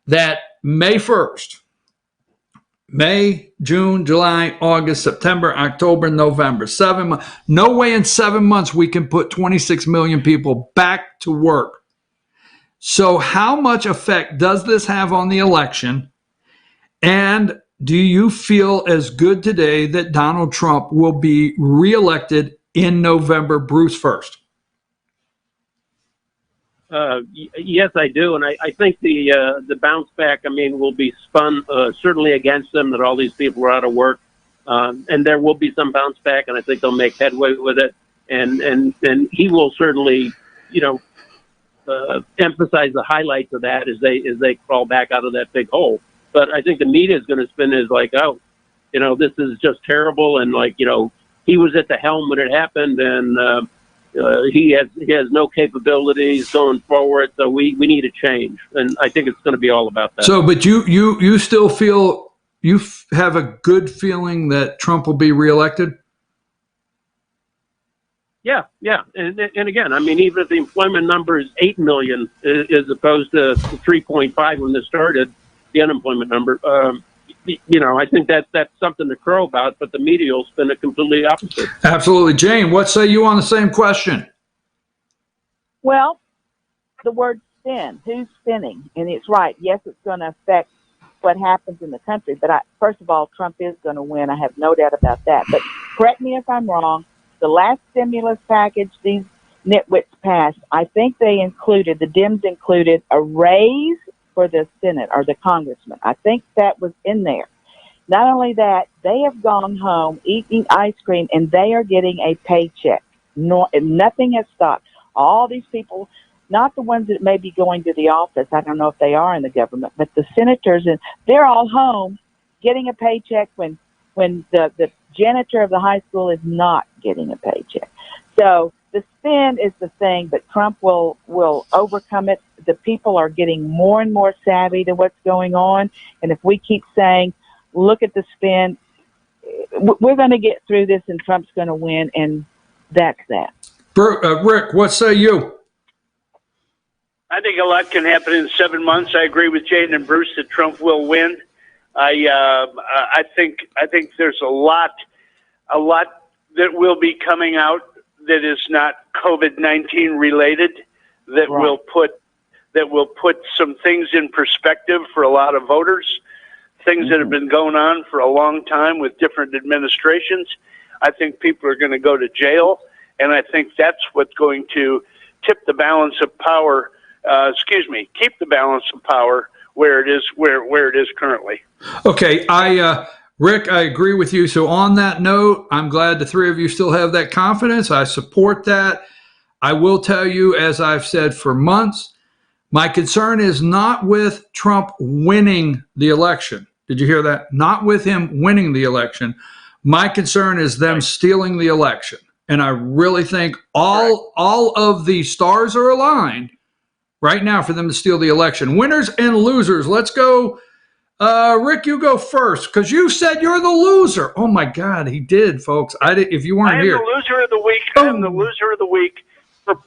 that May 1st, May, June, July, August, September, October, November, 7 months, no way in 7 months we can put 26 million people back to work. So how much effect does this have on the election? And do you feel as good today that Donald Trump will be reelected in November, Bruce first? Yes, I do, and I think the bounce back, will be spun certainly against them, that all these people are out of work, and there will be some bounce back, and I think they'll make headway with it, and he will certainly, emphasize the highlights of that as they crawl back out of that big hole. But I think the media is going to spin it as like, oh, this is just terrible, and he was at the helm when it happened, and he has no capabilities going forward, so we need a change, and I think it's going to be all about that. So, but you still feel you have a good feeling that Trump will be reelected? Yeah, and again, even if the employment number is 8 million as opposed to 3.5 when this started, the unemployment number, I think that's something to crow about, but the media will spin it completely opposite. Absolutely. Jane, what say you on the same question? Well, the word spin, who's spinning? And it's right. Yes, it's going to affect what happens in the country. But first of all, Trump is going to win. I have no doubt about that. But correct me if I'm wrong. The last stimulus package these nitwits passed, I think the Dems included a raise for the Senate or the congressman. I think that was in there. Not only that, they have gone home eating ice cream and they are getting a paycheck. Nothing has stopped. All these people, not the ones that may be going to the office, I don't know if they are in the government, but the senators, and they're all home getting a paycheck when the janitor of the high school is not getting a paycheck. So the spin is the thing, but Trump will overcome it. The people are getting more and more savvy to what's going on. And if we keep saying, look at the spin, we're going to get through this and Trump's going to win. And that's that. Rick, what say you? I think a lot can happen in 7 months. I agree with Jane and Bruce that Trump will win. I think there's a lot that will be coming out that is not COVID-19 related, that will put some things in perspective for a lot of voters, things that have been going on for a long time with different administrations. I think people are going to go to jail, and I think that's what's going to tip the balance of power, keep the balance of power where it is currently. Okay, Rick, I agree with you. So on that note, I'm glad the three of you still have that confidence. I support that. I will tell you, as I've said for months, my concern is not with Trump winning the election. Did you hear that? Not with him winning the election. My concern is them stealing the election. And I really think all of the stars are aligned right now for them to steal the election. Winners and losers. Let's go. Rick, you go first because you said you're the loser. Oh my God, he did, folks. If you weren't here, I am the loser of the week. I am the loser of the week for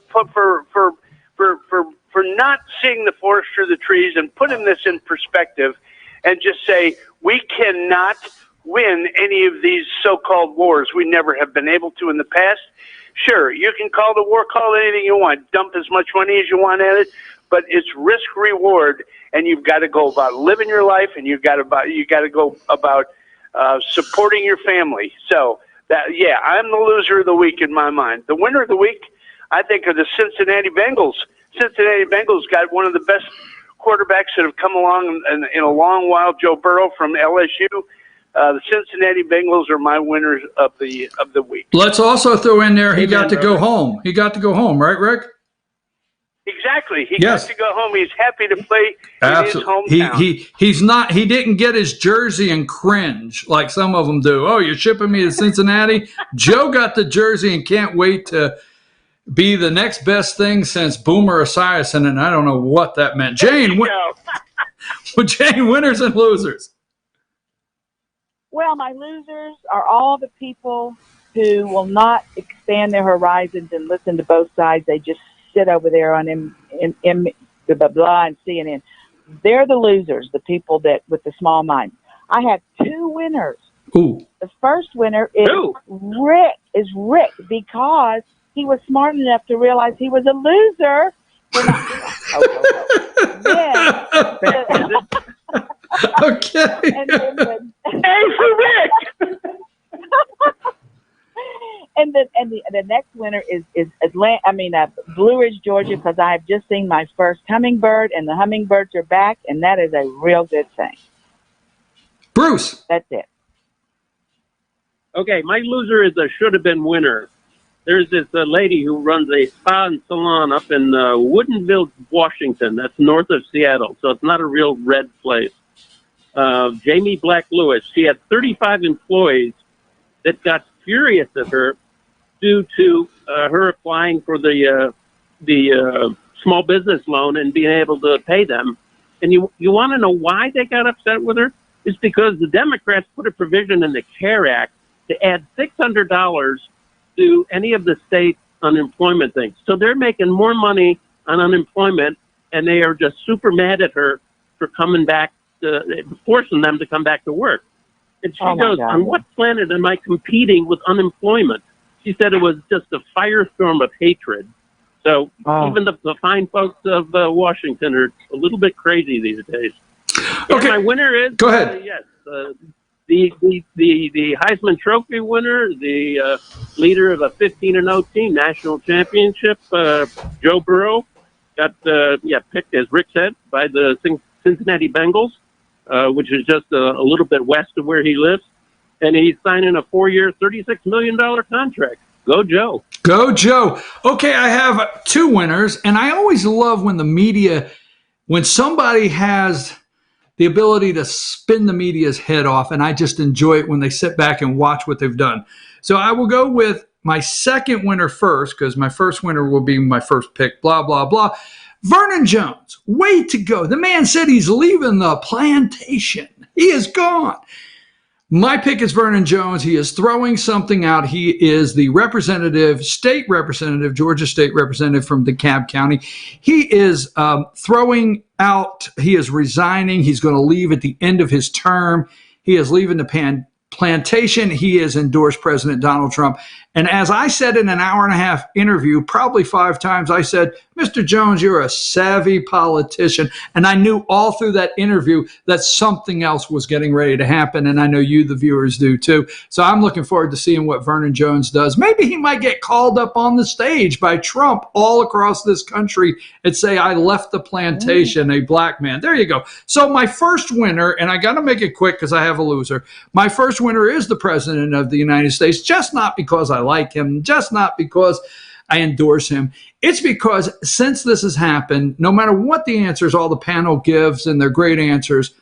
not seeing the forest through the trees and putting this in perspective, and just say we cannot win any of these so-called wars. We never have been able to in the past. Sure, you can call the war, call it anything you want, dump as much money as you want at it, but it's risk reward, and you've got to go about living your life, and you got to go about supporting your family. So I'm the loser of the week in my mind. The winner of the week, I think, are the Cincinnati Bengals. Cincinnati Bengals got one of the best quarterbacks that have come along in a long while, Joe Burrow from LSU. The Cincinnati Bengals are my winners of the week. Let's also throw in there he got to go home. He got to go home, right, Rick? Exactly. He got to go home. He's happy to play in his hometown. He's not. He didn't get his jersey and cringe like some of them do. Oh, you're shipping me to Cincinnati? Joe got the jersey and can't wait to be the next best thing since Boomer Esiason, and I don't know what that meant. Jane, Jane, winners and losers. Well, my losers are all the people who will not expand their horizons and listen to both sides. They just sit over there on blah blah and CNN. They're the losers, the people that with the small minds. I have two winners. Ooh. The first winner is Rick because he was smart enough to realize he was a loser. Okay. Hey for Rick. And the next winner is Blue Ridge, Georgia, because I have just seen my first hummingbird, and the hummingbirds are back, and that is a real good thing. Bruce, that's it. Okay, my loser is a should have been winner. There's this lady who runs a spa and salon up in Woodinville, Washington. That's north of Seattle, so it's not a real red place. Jamie Black Lewis. She had 35 employees that got furious at her due to her applying for the small business loan and being able to pay them. And you want to know why they got upset with her? It's because the Democrats put a provision in the CARE Act to add $600 to any of the state unemployment things. So they're making more money on unemployment, and they are just super mad at her for coming back, forcing them to come back to work. And she goes, on what planet am I competing with unemployment? She said it was just a firestorm of hatred. So even the fine folks of Washington are a little bit crazy these days. Okay, my winner is go ahead. Yes, the Heisman Trophy winner, the leader of a 15-0 team, national championship. Joe Burrow got picked, as Rick said, by the Cincinnati Bengals, which is just a little bit west of where he lives, and he's signing a 4-year, $36 million contract. Go Joe. Go Joe. Okay, I have two winners, and I always love when the media, when somebody has the ability to spin the media's head off, and I just enjoy it when they sit back and watch what they've done. So I will go with my second winner first, because my first winner will be my first pick, blah, blah, blah. Vernon Jones, way to go. The man said he's leaving the plantation. He is gone. My pick is Vernon Jones. He is throwing something out. He is the representative, state representative, Georgia state representative from DeKalb County. He is throwing out, he is resigning. He's going to leave at the end of his term. He is leaving the plantation. He has endorsed President Donald Trump. And as I said in an hour-and-a-half interview, probably 5 times, I said, Mr. Jones, you're a savvy politician. And I knew all through that interview that something else was getting ready to happen. And I know you, the viewers, do too. So I'm looking forward to seeing what Vernon Jones does. Maybe he might get called up on the stage by Trump all across this country and say, I left the plantation, a black man. There you go. So my first winner, and I got to make it quick because I have a loser. My first winner is the President of the United States, just not because I like him, just not because I endorse him. It's because since this has happened, no matter what the answers all the panel gives, and they're great answers,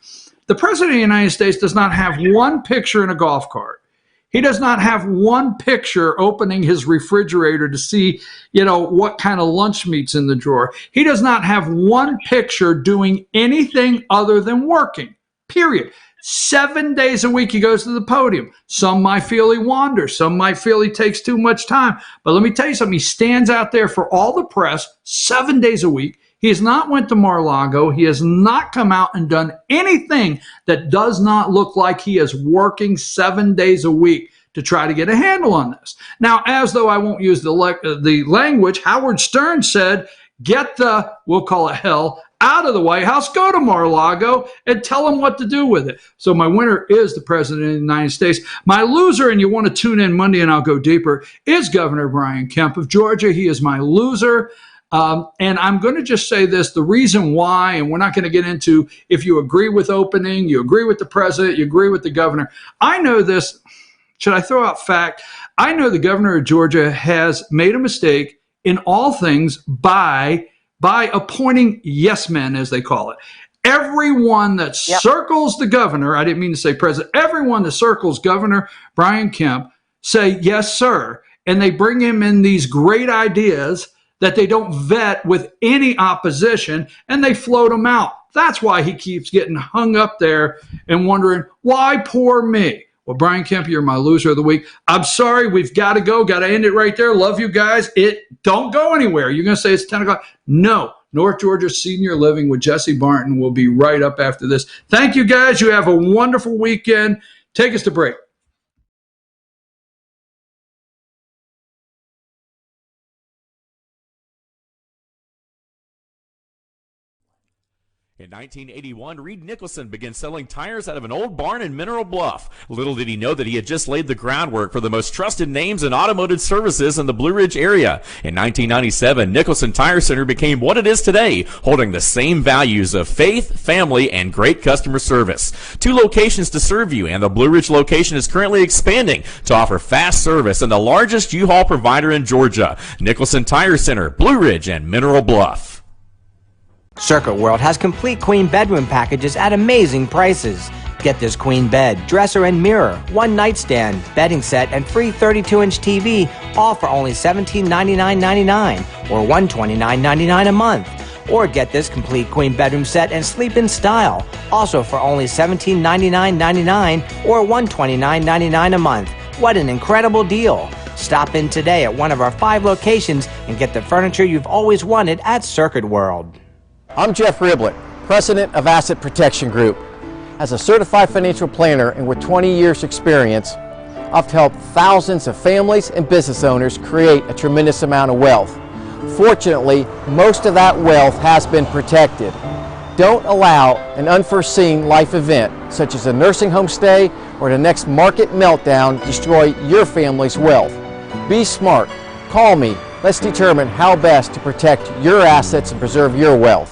the President of the United States does not have one picture in a golf cart. He does not have one picture opening his refrigerator to see, what kind of lunch meat's in the drawer. He does not have one picture doing anything other than working, period. 7 days a week he goes to the podium. Some might feel he wanders. Some might feel he takes too much time. But let me tell you something. He stands out there for all the press 7 days a week. He has not went to Mar-a-Lago. He has not come out and done anything that does not look like he is working 7 days a week to try to get a handle on this. Now, as though I won't use the language, Howard Stern said, get the, we'll call it hell, out of the White House, go to Mar-a-Lago and tell them what to do with it. So my winner is the President of the United States. My loser, and you want to tune in Monday and I'll go deeper, is Governor Brian Kemp of Georgia. He is my loser. And I'm going to just say this, the reason why, and we're not going to get into if you agree with opening, you agree with the president, you agree with the governor. I know this. Should I throw out fact? I know the governor of Georgia has made a mistake in all things by appointing yes men, as they call it. Everyone that circles the governor, I didn't mean to say president, everyone that circles Governor Brian Kemp say, yes, sir. And they bring him in these great ideas that they don't vet with any opposition, and they float him out. That's why he keeps getting hung up there and wondering, why poor me? Well, Brian Kemp, you're my loser of the week. I'm sorry, we've got to go. Got to end it right there. Love you guys. Don't go anywhere. You're going to say it's 10 o'clock. No. North Georgia Senior Living with Jesse Barton will be right up after this. Thank you, guys. You have a wonderful weekend. Take us to break. In 1981, Reed Nicholson began selling tires out of an old barn in Mineral Bluff. Little did he know that he had just laid the groundwork for the most trusted names in automotive services in the Blue Ridge area. In 1997, Nicholson Tire Center became what it is today, holding the same values of faith, family, and great customer service. 2 locations to serve you, and the Blue Ridge location is currently expanding to offer fast service and the largest U-Haul provider in Georgia. Nicholson Tire Center, Blue Ridge, and Mineral Bluff. Circuit World has complete queen bedroom packages at amazing prices. Get this queen bed, dresser and mirror, 1 nightstand, bedding set, and free 32-inch TV, all for only $1799.99 or $129.99 a month. Or get this complete queen bedroom set and sleep in style, also for only $1799.99 or $129.99 a month. What an incredible deal! Stop in today at one of our 5 locations and get the furniture you've always wanted at Circuit World. I'm Jeff Riblett, President of Asset Protection Group. As a certified financial planner and with 20 years experience, I've helped thousands of families and business owners create a tremendous amount of wealth. Fortunately, most of that wealth has been protected. Don't allow an unforeseen life event, such as a nursing home stay or the next market meltdown, destroy your family's wealth. Be smart. Call me. Let's determine how best to protect your assets and preserve your wealth.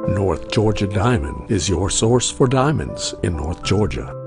North Georgia Diamond is your source for diamonds in North Georgia.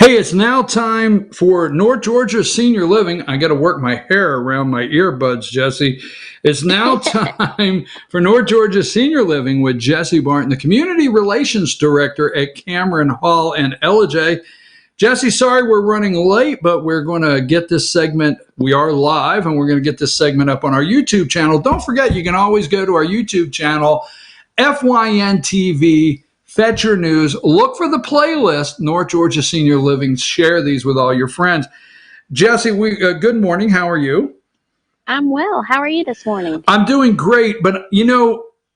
Hey, it's now time for North Georgia Senior Living. I got to work my hair around my earbuds, Jesse. It's now time for North Georgia Senior Living with Jesse Barton, the Community Relations Director at Cameron Hall and LJ. Jesse, sorry we're running late, but we're going to get this segment. We are live, and we're going to get this segment up on our YouTube channel. Don't forget, you can always go to our YouTube channel, FYNTV FetchYourNews. Look for the playlist, North Georgia Senior Living. Share these with all your friends. Jesse, good morning. How are you? I'm well. How are you this morning? I'm doing great, but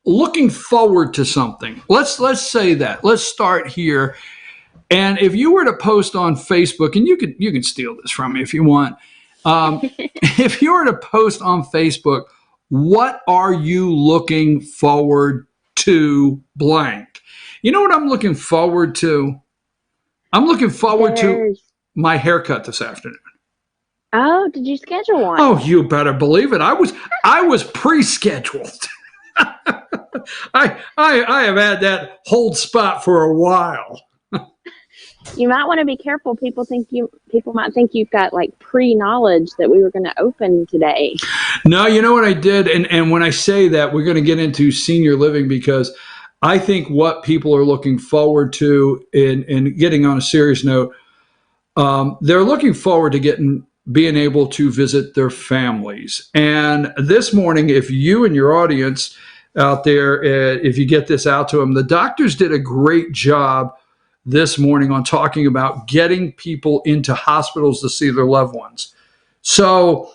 looking forward to something. Let's say that. Let's start here. And if you were to post on Facebook, and you can steal this from me if you want. If you were to post on Facebook, what are you looking forward to blank? You know what I'm looking forward to? I'm looking forward to my haircut this afternoon. Oh, did you schedule one? Oh, you better believe it. I was pre-scheduled. I have had that hold spot for a while. You might want to be careful. People might think you've got like pre-knowledge that we were going to open today. No, you know what I did? And when I say that, we're going to get into senior living because I think what people are looking forward to in getting on a serious note, they're looking forward to being able to visit their families. And this morning, if you and your audience out there, if you get this out to them, the doctors did a great job this morning on talking about getting people into hospitals to see their loved ones. So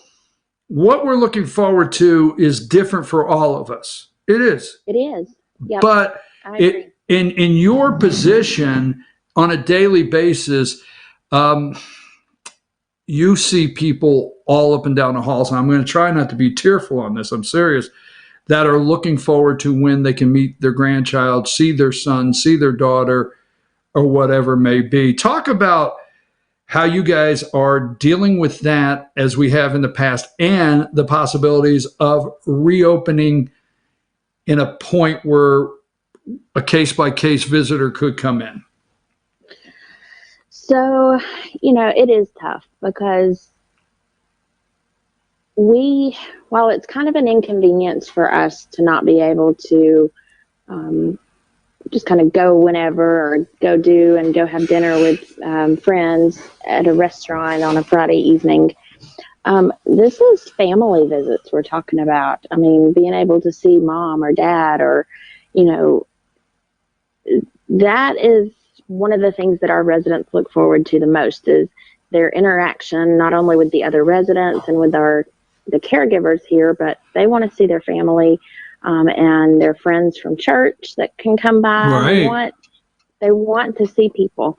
what we're looking forward to is different for all of us. It is. It is. Yep. But in your position on a daily basis, you see people all up and down the halls, and I'm going to try not to be tearful on this, I'm serious, that are looking forward to when they can meet their grandchild, see their son, see their daughter, or whatever may be. Talk about how you guys are dealing with that as we have in the past and the possibilities of reopening in a point where a case-by-case visitor could come in. So, it is tough because while it's kind of an inconvenience for us to not be able to just kind of go whenever or go have dinner with friends at a restaurant on a Friday evening. This is family visits we're talking about. I mean, being able to see mom or dad or, that is one of the things that our residents look forward to the most is their interaction, not only with the other residents and with the caregivers here, but they want to see their family. And their friends from church that can come by. Right. They want to see people,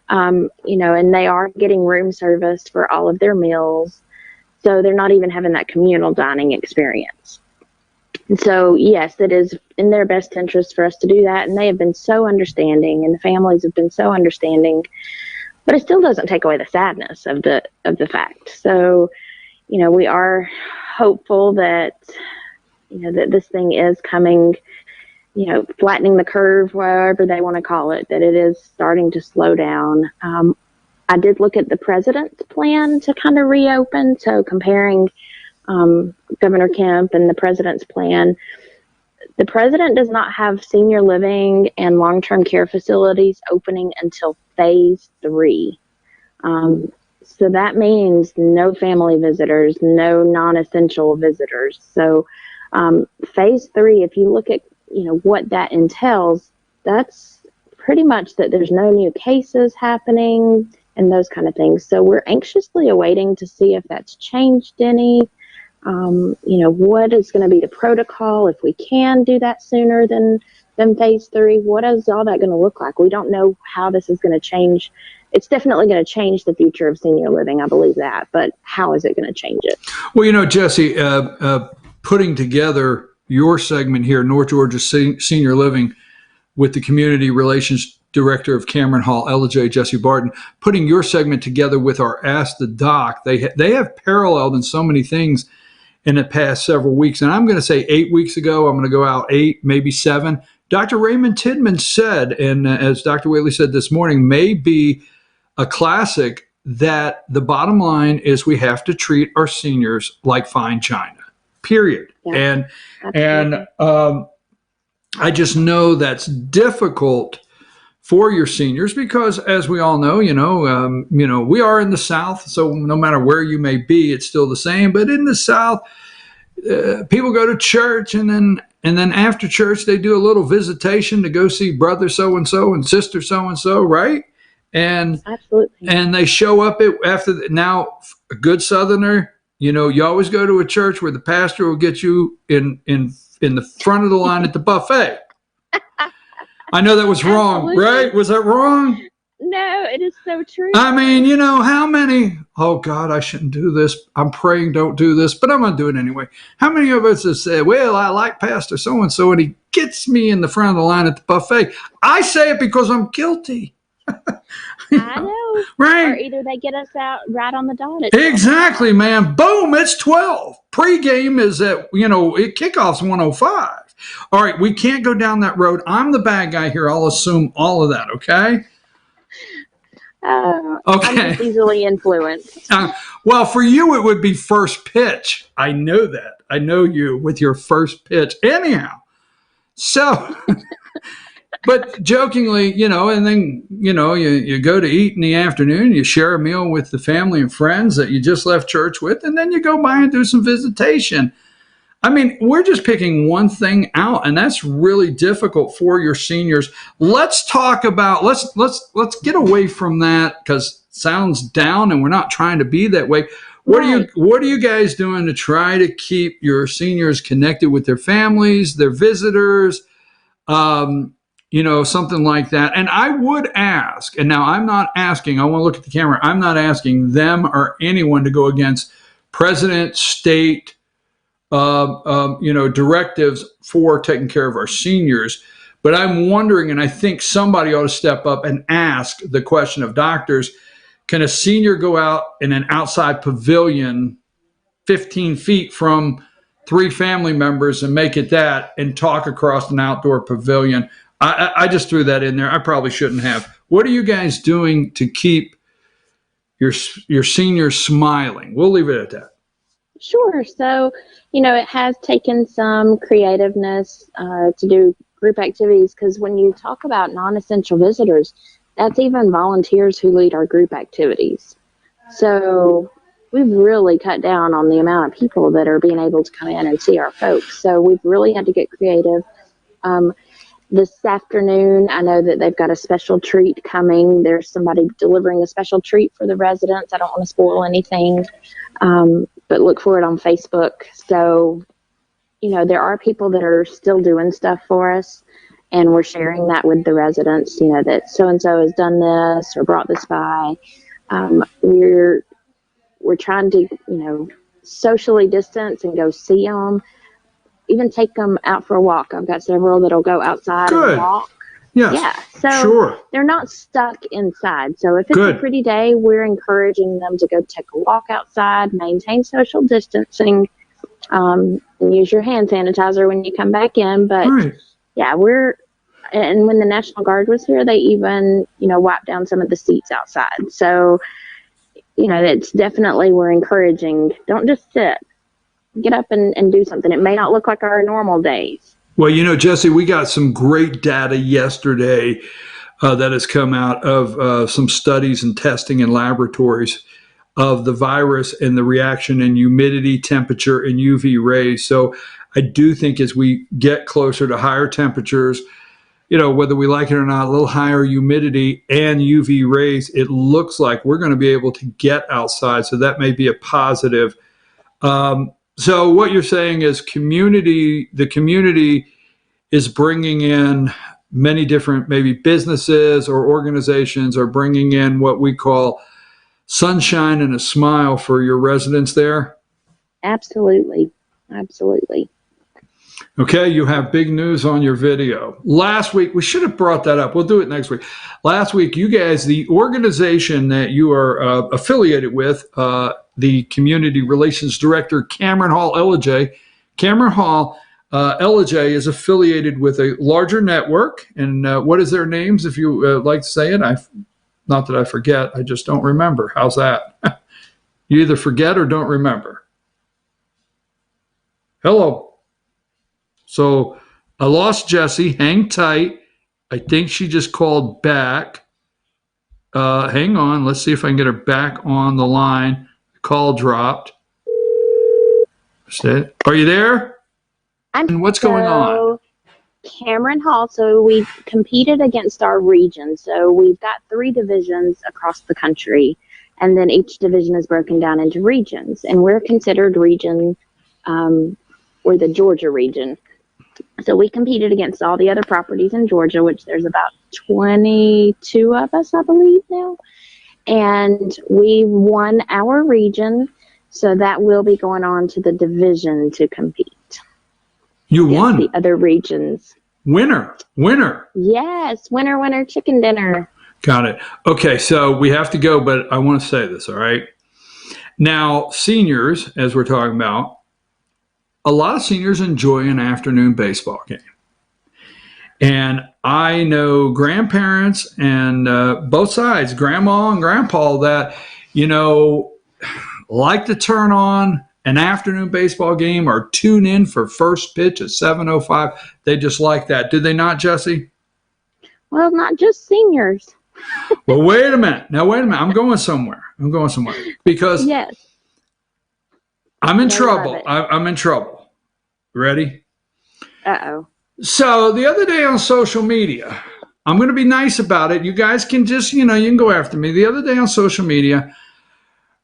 and they are getting room service for all of their meals. So they're not even having that communal dining experience. And so, yes, it is in their best interest for us to do that. And they have been so understanding and the families have been so understanding, but it still doesn't take away the sadness of the fact. So, we are hopeful that that this thing is coming, flattening the curve, whatever they want to call it, that it is starting to slow down. I did look at the president's plan to kind of reopen. So comparing Governor Kemp and the president's plan, the president does not have senior living and long-term care facilities opening until phase 3. So that means no family visitors, no non-essential visitors. So phase 3, if you look at, what that entails, that's pretty much that there's no new cases happening and those kind of things. So we're anxiously awaiting to see if that's changed any, what is going to be the protocol, if we can do that sooner than phase 3, what is all that going to look like? We don't know how this is going to change. It's definitely going to change the future of senior living. I believe that, but how is it going to change it? Well, Jesse, putting together your segment here, North Georgia Senior Living, with the Community Relations Director of Cameron Hall, LJ, Jesse Barton, putting your segment together with our Ask the Doc, they have paralleled in so many things in the past several weeks. And I'm going to say 8 weeks ago, I'm going to go out 8, maybe 7. Dr. Raymond Tidman said, and as Dr. Whaley said this morning, may be a classic that the bottom line is we have to treat our seniors like fine china, period. Yeah, And I just know that's difficult for your seniors because, as we all know, we are in the South, so no matter where you may be, it's still the same. But in the South, people go to church, and then after church, they do a little visitation to go see brother so and so and sister so and so, right? And absolutely. And they show up now. A good Southerner, you always go to a church where the pastor will get you in the front of the line at the buffet. I know that was wrong, Absolutely. right? Was that wrong? No, it is so true. I mean, how many, oh God, I shouldn't do this. I'm praying don't do this, but I'm going to do it anyway. How many of us have said, well, I like Pastor so-and-so, and he gets me in the front of the line at the buffet. I say it because I'm guilty. I know. Right. Or either they get us out right on the dot. Exactly, man. Boom, it's 12. Pre-game is at, kickoff's 1:05. All right, we can't go down that road. I'm the bad guy here. I'll assume all of that, okay? Okay. I'm just Okay. easily influenced. Well, for you, it would be first pitch. I know that. I know you with your first pitch. Anyhow, so, but jokingly, and then, you go to eat in the afternoon, you share a meal with the family and friends that you just left church with, and then you go by and do some visitation. I mean, we're just picking one thing out, and that's really difficult for your seniors. Let's talk about, let's get away from that because it sounds down, and we're not trying to be that way. What are you guys doing to try to keep your seniors connected with their families, their visitors, something like that? And I would ask, and now I'm not asking, I want to look at the camera, I'm not asking them or anyone to go against president, state, directives for taking care of our seniors. But I'm wondering, and I think somebody ought to step up and ask the question of doctors, can a senior go out in an outside pavilion 15 feet from 3 family members and make it that and talk across an outdoor pavilion? I just threw that in there. I probably shouldn't have. What are you guys doing to keep your seniors smiling? We'll leave it at that. Sure. So, it has taken some creativeness to do group activities because when you talk about non-essential visitors, that's even volunteers who lead our group activities. So we've really cut down on the amount of people that are being able to come in and see our folks. So we've really had to get creative. This afternoon, I know that they've got a special treat coming. There's somebody delivering a special treat for the residents. I don't want to spoil anything, but look for it on Facebook. So, there are people that are still doing stuff for us, and we're sharing that with the residents, that so-and-so has done this or brought this by. We're trying to, socially distance and go see them. Even take them out for a walk. I've got several that'll go outside and walk. Yes. Yeah. So sure. They're not stuck inside. So if it's a pretty day, we're encouraging them to go take a walk outside, maintain social distancing, and use your hand sanitizer when you come back in. But yeah, and when the National Guard was here, they even, wiped down some of the seats outside. So, it's definitely, we're encouraging, don't just sit. Get up and do something. It may not look like our normal days. Well, Jesse, we got some great data yesterday that has come out of some studies and testing in laboratories of the virus and the reaction in humidity, temperature, and UV rays. So I do think as we get closer to higher temperatures, whether we like it or not, a little higher humidity and UV rays, it looks like we're going to be able to get outside. So that may be a positive. So what you're saying is the community is bringing in many different maybe businesses or organizations are bringing in what we call sunshine and a smile for your residents there? Absolutely. Absolutely. Okay, you have big news on your video. Last week, we should have brought that up. We'll do it next week. Last week, you guys, the organization that you are affiliated with, the Community Relations Director, Cameron Hall Ellijay. Cameron Hall Ellijay is affiliated with a larger network. And what is their names, if you like to say it? Not that I forget, I just don't remember. How's that? You either forget or don't remember. Hello. So I lost Jessie. Hang tight. I think she just called back. Hang on. Let's see if I can get her back on the line. The call dropped. Are you there? What's going on? Cameron Hall. So we competed against our region. So we've got 3 divisions across the country, and then each division is broken down into regions. And we're considered region, we're the Georgia region. So we competed against all the other properties in Georgia, which there's about 22 of us, I believe now. And we won our region. So that will be going on to the division to compete. You won. The other regions. Winner. Yes, winner, chicken dinner. Got it. Okay, so we have to go, but I want to say this, all right? Now, seniors, as we're talking about, a lot of seniors enjoy an afternoon baseball game. And I know grandparents and both sides, grandma and grandpa, that, like to turn on an afternoon baseball game or tune in for first pitch at 7:05. They just like that. Do they not, Jessie? Well, not just seniors. Well, wait a minute. I'm going somewhere. Because yes. I'm in trouble. I'm in trouble. Ready? Uh-oh. So the other day on social media, I'm going to be nice about it. You guys can just, you can go after me. The other day on social media,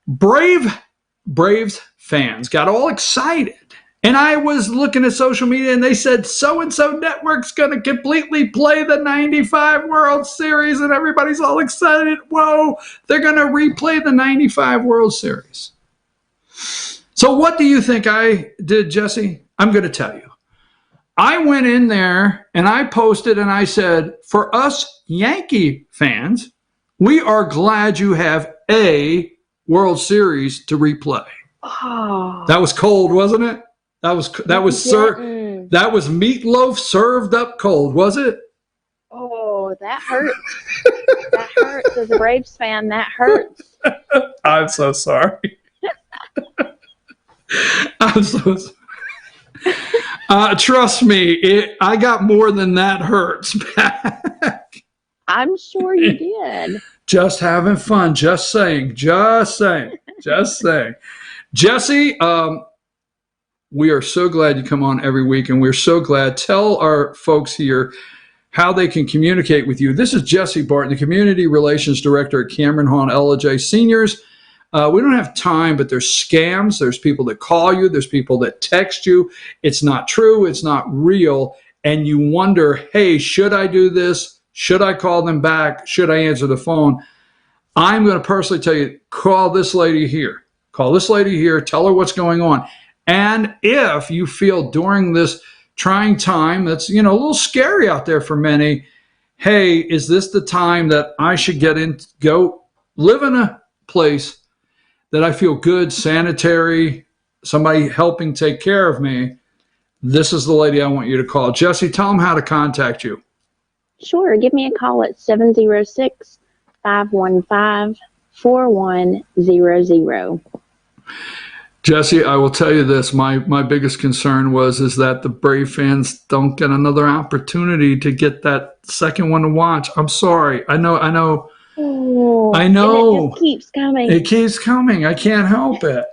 Braves fans got all excited. And I was looking at social media and they said, so-and-so network's going to completely play the 95 World Series. And everybody's all excited. Whoa, they're going to replay the 95 World Series. So what do you think I did, Jessie? I'm going to tell you. I went in there and I posted and I said, for us Yankee fans, we are glad you have a World Series to replay. Oh. That was cold, wasn't it? That was meatloaf served up cold, was it? Oh, that hurts. That hurts. As a Braves fan, that hurts. I'm so sorry. I'm so sorry. Trust me, I got more than that hurts back. I'm sure you did. Just having fun. Just saying. Jessie, we are so glad you come on every week, and we're so glad. Tell our folks here how they can communicate with you. This is Jessie Barton, the Community Relations Director at Cameron Hall and LJ Seniors. We don't have time, but there's scams. There's people that call you. There's people that text you. It's not true. It's not real. And you wonder, hey, should I do this? Should I call them back? Should I answer the phone? I'm going to personally tell you, call this lady here. Call this lady here. Tell her what's going on. And if you feel during this trying time that's, a little scary out there for many, hey, is this the time that I should go live in a place that I feel good, sanitary, somebody helping take care of me? This is the lady I want you to call. Jessie, tell them how to contact you. Sure. Give me a call at 706-515-4100. Jessie, I will tell you this. My biggest concern is that the Brave fans don't get another opportunity to get that second one to watch. I'm sorry. I know. Oh, I know. And it just keeps coming. It keeps coming. I can't help it.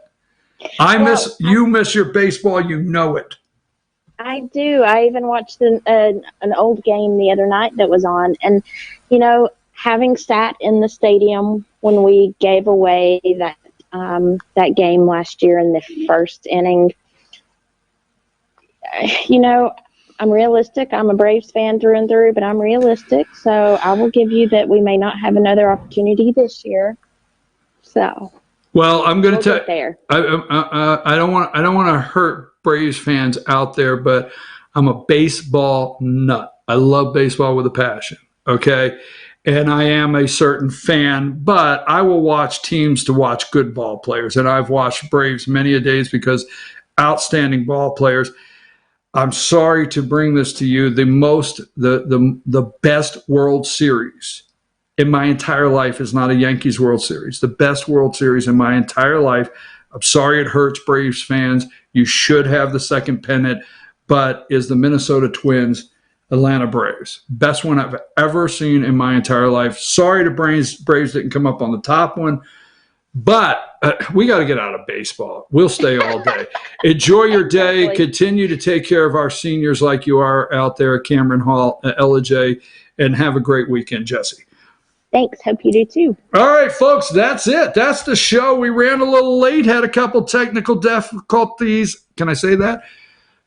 You miss your baseball. You know it. I do. I even watched an old game the other night that was on. And, having sat in the stadium when we gave away that game last year in the first inning, I'm realistic. I'm a Braves fan through and through, but I'm realistic. So I will give you that we may not have another opportunity this year. So, well, I'm going to tell you, I don't want to hurt Braves fans out there, but I'm a baseball nut. I love baseball with a passion. Okay. And I am a certain fan, but I will watch teams to watch good ball players. And I've watched Braves many a days because outstanding ball players. I'm sorry to bring this to you. The best World Series in my entire life is not a Yankees World Series. The best World Series in my entire life. I'm sorry it hurts, Braves fans. You should have the second pennant, but is the Minnesota Twins Atlanta Braves. Best one I've ever seen in my entire life. Sorry the Braves didn't come up on the top one, but we got to get out of baseball. We'll stay all day. Enjoy your day. Exactly. Continue to take care of our seniors like you are out there at Cameron Hall, Ella J, and have a great weekend, Jesse. Thanks. Hope you do too. All right, folks, that's it. That's the show. We ran a little late, had a couple technical difficulties. Can I say that?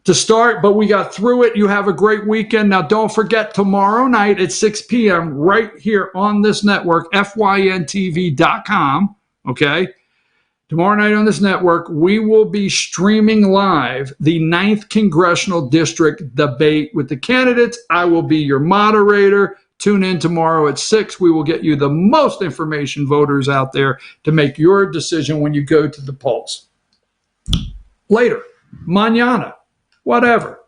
To start, but we got through it. You have a great weekend. Now, don't forget, tomorrow night at 6 p.m., right here on this network, FYNTV.com, okay? Tomorrow night on this network, we will be streaming live the 9th Congressional District debate with the candidates. I will be your moderator. Tune in tomorrow at 6. We will get you the most information, voters out there, to make your decision when you go to the polls. Later, mañana, whatever.